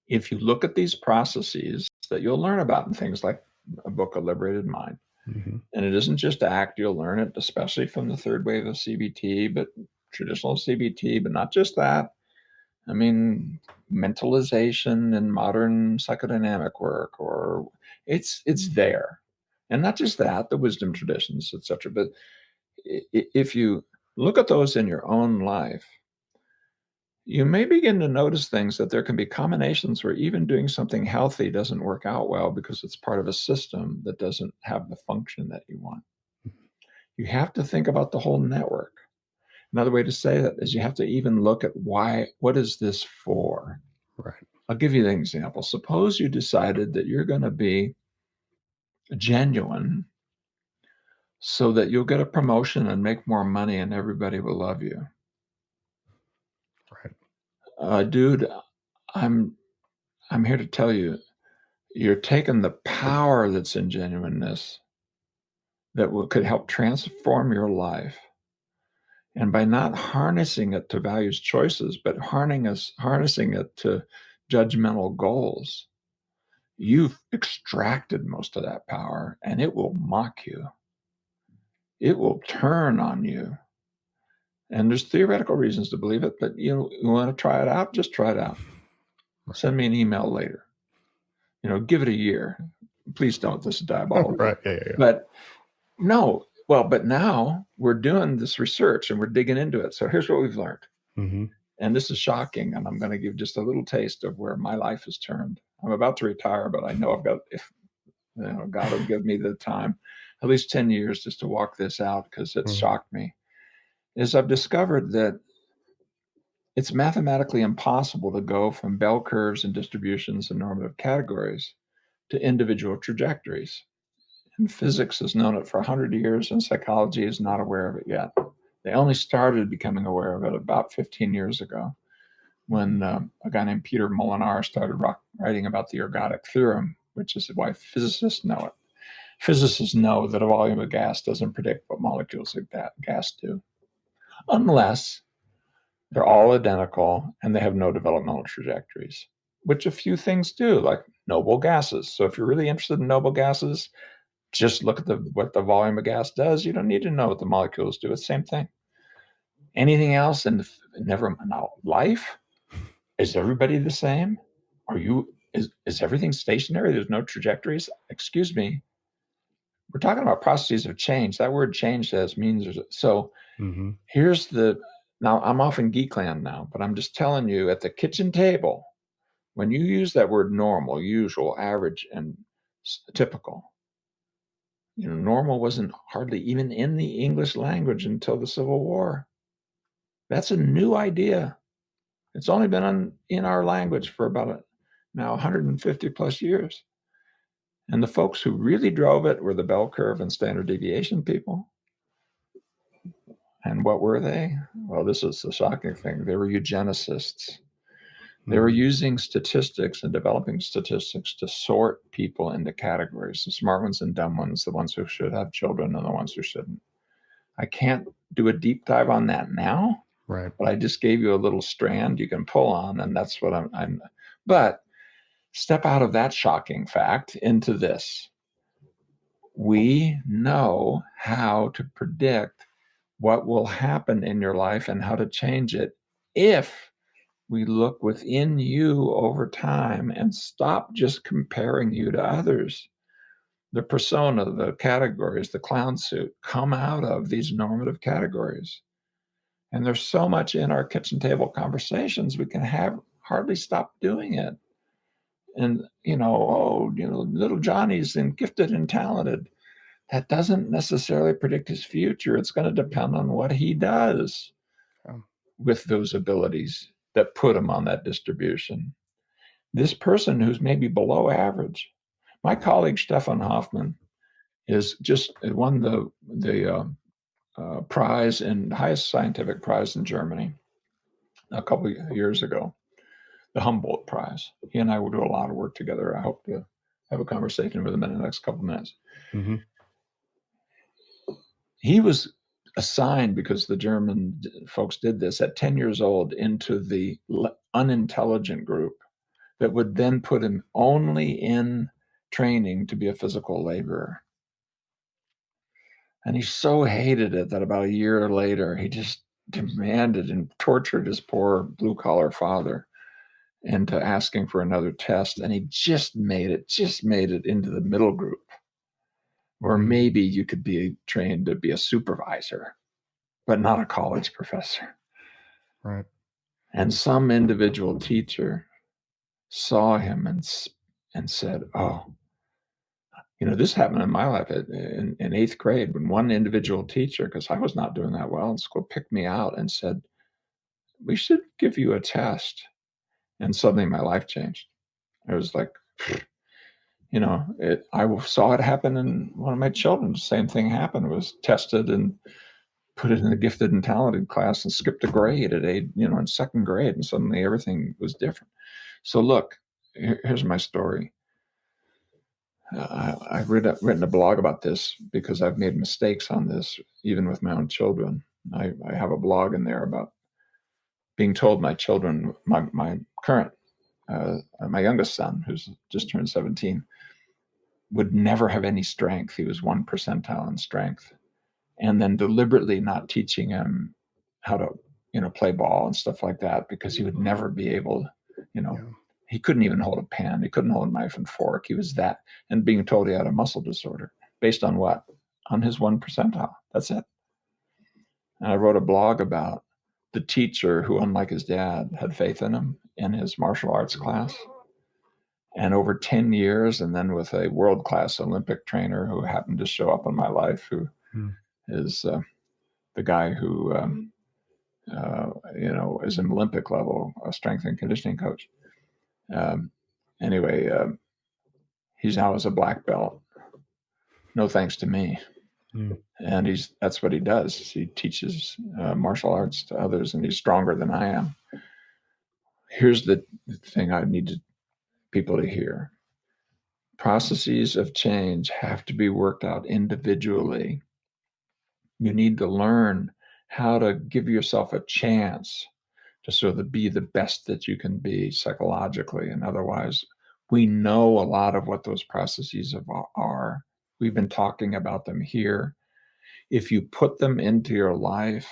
If you look at these processes that you'll learn about in things like a book, A Liberated Mind, Mm-hmm. and it isn't just ACT, you'll learn it, especially from the third wave of CBT, but traditional CBT, but not just that. I mean, mentalization and modern psychodynamic work, or it's there. And not just that, the wisdom traditions, etc. But if you look at those in your own life, you may begin to notice things that there can be combinations where even doing something healthy doesn't work out well because it's part of a system that doesn't have the function that you want. You have to think about the whole network. Another way to say that is you have to even look at what is this for? Right. I'll give you an example. Suppose you decided that you're going to be genuine so that you'll get a promotion and make more money and everybody will love you. Right. Dude, I'm here to tell you, you're taking the power that's in genuineness that could help transform your life. And by not harnessing it to values choices, but harnessing it to judgmental goals, you've extracted most of that power and it will mock you. It will turn on you. And there's theoretical reasons to believe it, but you want to try it out, just try it out. Send me an email later. Give it a year. Please don't. This is diabolical. Right. Yeah. But no, well, but now we're doing this research and we're digging into it. So here's what we've learned. Mm-hmm. And this is shocking. And I'm going to give just a little taste of where my life has turned. I'm about to retire, but I know if God will give me the time, at least 10 years just to walk this out because it shocked me, is I've discovered that it's mathematically impossible to go from bell curves and distributions and normative categories to individual trajectories. And physics has known it for 100 years, and psychology is not aware of it yet. They only started becoming aware of it about 15 years ago when a guy named Peter Molinar started writing about the ergodic theorem, which is why physicists know it. Physicists know that a volume of gas doesn't predict what molecules of gas do, unless they're all identical and they have no developmental trajectories, which a few things do, like noble gases. So if you're really interested in noble gases, just look at what the volume of gas does. You don't need to know what the molecules do. It's the same thing. Anything else? And never now, life, is everybody the same? Is everything stationary? There's no trajectories? Excuse me. We're talking about processes of change. That word change means so. Mm-hmm. Now I'm off in geekland now, but I'm just telling you at the kitchen table, when you use that word normal, usual, average, and typical, normal wasn't hardly even in the English language until the Civil War. That's a new idea. It's only been in our language for about now 150 plus years. And the folks who really drove it were the bell curve and standard deviation people. And what were they? Well, this is the shocking thing. They were eugenicists. They were using statistics and developing statistics to sort people into categories, the smart ones and dumb ones, the ones who should have children and the ones who shouldn't. I can't do a deep dive on that now, Right. but I just gave you a little strand you can pull on, and that's what but step out of that shocking fact into this. We know how to predict what will happen in your life and how to change it if we look within you over time and stop just comparing you to others. The persona, the categories, the clown suit come out of these normative categories. And there's so much in our kitchen table conversations, we can have hardly stop doing it. And, little Johnny's gifted and talented. That doesn't necessarily predict his future. It's going to depend on what he does with those abilities that put him on that distribution. This person who's maybe below average. My colleague Stefan Hoffman is just won the prize and highest scientific prize in Germany a couple of years ago, the Humboldt Prize. He and I will do a lot of work together. I hope to have a conversation with him in the next couple of minutes. Mm-hmm. He was assigned, because the German folks did this, at 10 years old into the unintelligent group that would then put him only in training to be a physical laborer. And he so hated it that about a year later, he just demanded and tortured his poor blue-collar father into asking for another test. And he just made it into the middle group, where maybe you could be trained to be a supervisor, but not a college professor. Right. And some individual teacher saw him and said, oh, this happened in my life in 8th grade, when one individual teacher, because I was not doing that well in school, picked me out and said, we should give you a test. And suddenly my life changed. It was like, I saw it happen in one of my children. The same thing happened. It was tested and put it in the gifted and talented class and skipped a grade at in 2nd grade. And suddenly everything was different. So look, here's my story. I've written a blog about this because I've made mistakes on this, even with my own children. I have a blog in there about being told my children, my current, my youngest son, who's just turned 17, would never have any strength. He was 1 percentile in strength. And then deliberately not teaching him how to, play ball and stuff like that, because he would never be able, he couldn't even hold a pen. He couldn't hold a knife and fork. He was that. And being told he had a muscle disorder based on what? On his 1 percentile. That's it. And I wrote a blog about the teacher who, unlike his dad, had faith in him in his martial arts class. And over 10 years, and then with a world-class Olympic trainer who happened to show up in my life, who is the guy who, is an Olympic level, a strength and conditioning coach. He's now as a black belt. No thanks to me. And that's what he does. He teaches martial arts to others, and he's stronger than I am. Here's the thing I need people to hear. Processes of change have to be worked out individually. You need to learn how to give yourself a chance to sort of be the best that you can be psychologically and otherwise. We know a lot of what those processes are. We've been talking about them here. If you put them into your life,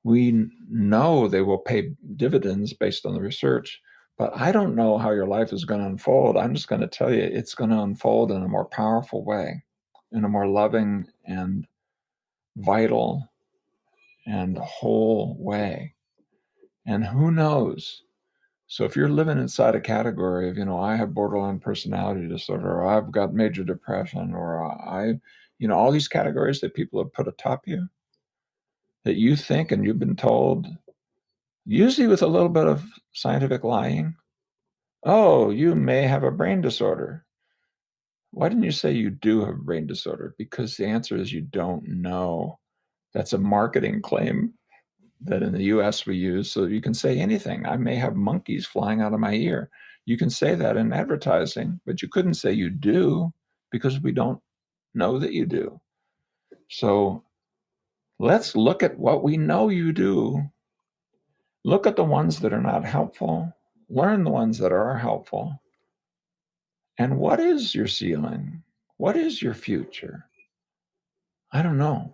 we know they will pay dividends based on the research, but I don't know how your life is going to unfold. I'm just going to tell you it's going to unfold in a more powerful way, in a more loving and vital and whole way. And who knows? So if you're living inside a category of, I have borderline personality disorder, or I've got major depression, or all these categories that people have put atop you, that you think and you've been told, usually with a little bit of scientific lying, oh, you may have a brain disorder. Why didn't you say you do have a brain disorder? Because the answer is you don't know. That's a marketing claim that in the US we use, so you can say anything. I may have monkeys flying out of my ear. You can say that in advertising, but you couldn't say you do, because we don't know that you do. So let's look at what we know you do. Look at the ones that are not helpful. Learn the ones that are helpful. And what is your ceiling? What is your future? I don't know.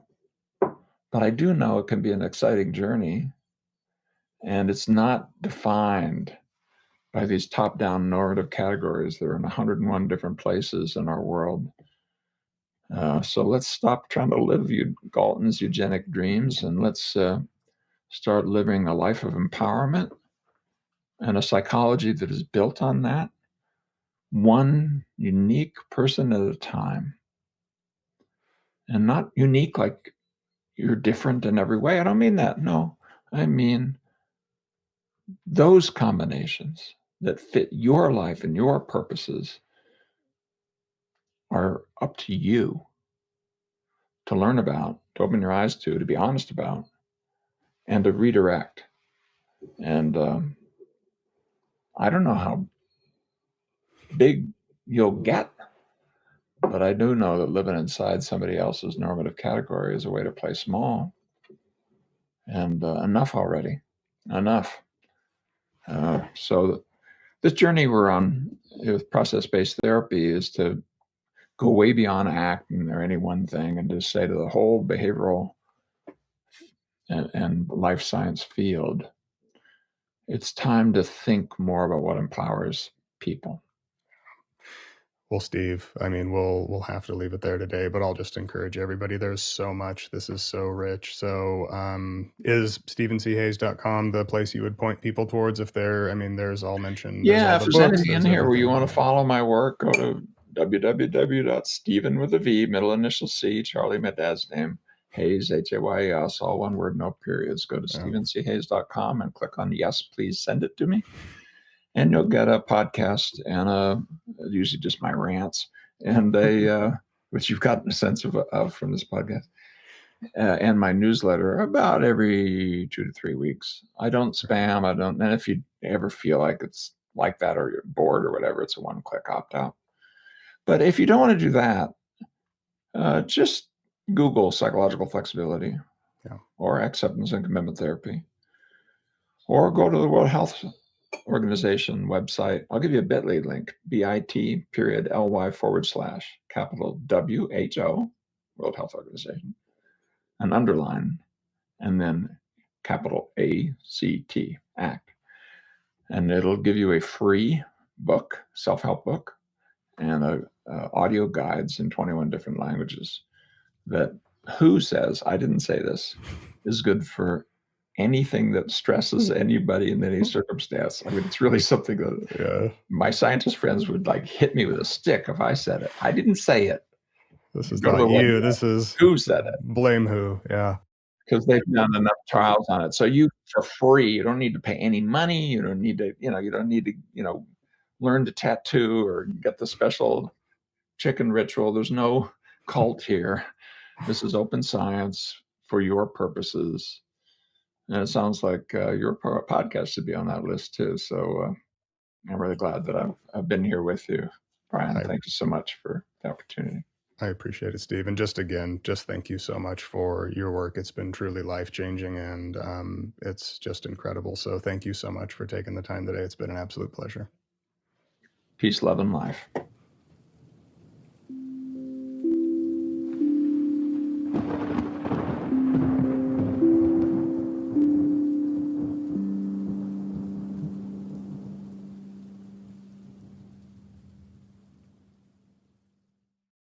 But I do know it can be an exciting journey. And it's not defined by these top-down normative categories that are in 101 different places in our world. So let's stop trying to live Galton's eugenic dreams, and let's start living a life of empowerment and a psychology that is built on that, one unique person at a time. And not unique like you're different in every way. I don't mean that. No, I mean those combinations that fit your life and your purposes are up to you to learn about, to open your eyes to be honest about, and to redirect. And I don't know how big you'll get, but I do know that living inside somebody else's normative category is a way to play small. And enough already, enough. So this journey we're on with process-based therapy is to go way beyond acting or any one thing and just say to the whole behavioral and life science field, it's time to think more about what empowers people. Well, Steve, I mean, we'll have to leave it there today, but I'll just encourage everybody. There's so much. This is so rich. So is StephenCHayes.com the place you would point people towards if they're, I mean, there's all mentioned. Yeah, there's all if the there's books, anything in here where you want to follow my work, go to www.stephen with a V, middle initial C, Charlie, my dad's name, Hayes, Hayes, all one word, no periods. Go to StephenCHayes.com and click on yes, please send it to me. And you'll get a podcast and usually just my rants and which you've gotten a sense of from this podcast, and my newsletter about every 2 to 3 weeks. I don't spam. And if you ever feel like it's like that or you're bored or whatever, it's a one-click opt-out. But if you don't want to do that, just Google psychological flexibility or acceptance and commitment therapy, or go to the World Health Organization website. I'll give you a bit.ly link, bit.ly/WHO, World Health Organization, an underline, and then ACT, and it'll give you a free book, self-help book, and audio guides in 21 different languages that WHO says, I didn't say this, is good for anything that stresses anybody in any circumstance. I mean, it's really something that my scientist friends would like hit me with a stick if I said it. I didn't say it. This is not you. This is WHO said it. Blame who? Yeah. Because they've done enough trials on it. So you, for free, you don't need to pay any money. You don't need to, you don't need to, learn to tattoo or get the special chicken ritual. There's no cult here. This is open science for your purposes. And it sounds like your podcast should be on that list too. So I'm really glad that I've been here with you, Brian. Thank you so much for the opportunity. I appreciate it, Steve. And just thank you so much for your work. It's been truly life-changing, and it's just incredible. So thank you so much for taking the time today. It's been an absolute pleasure. Peace, love, and life.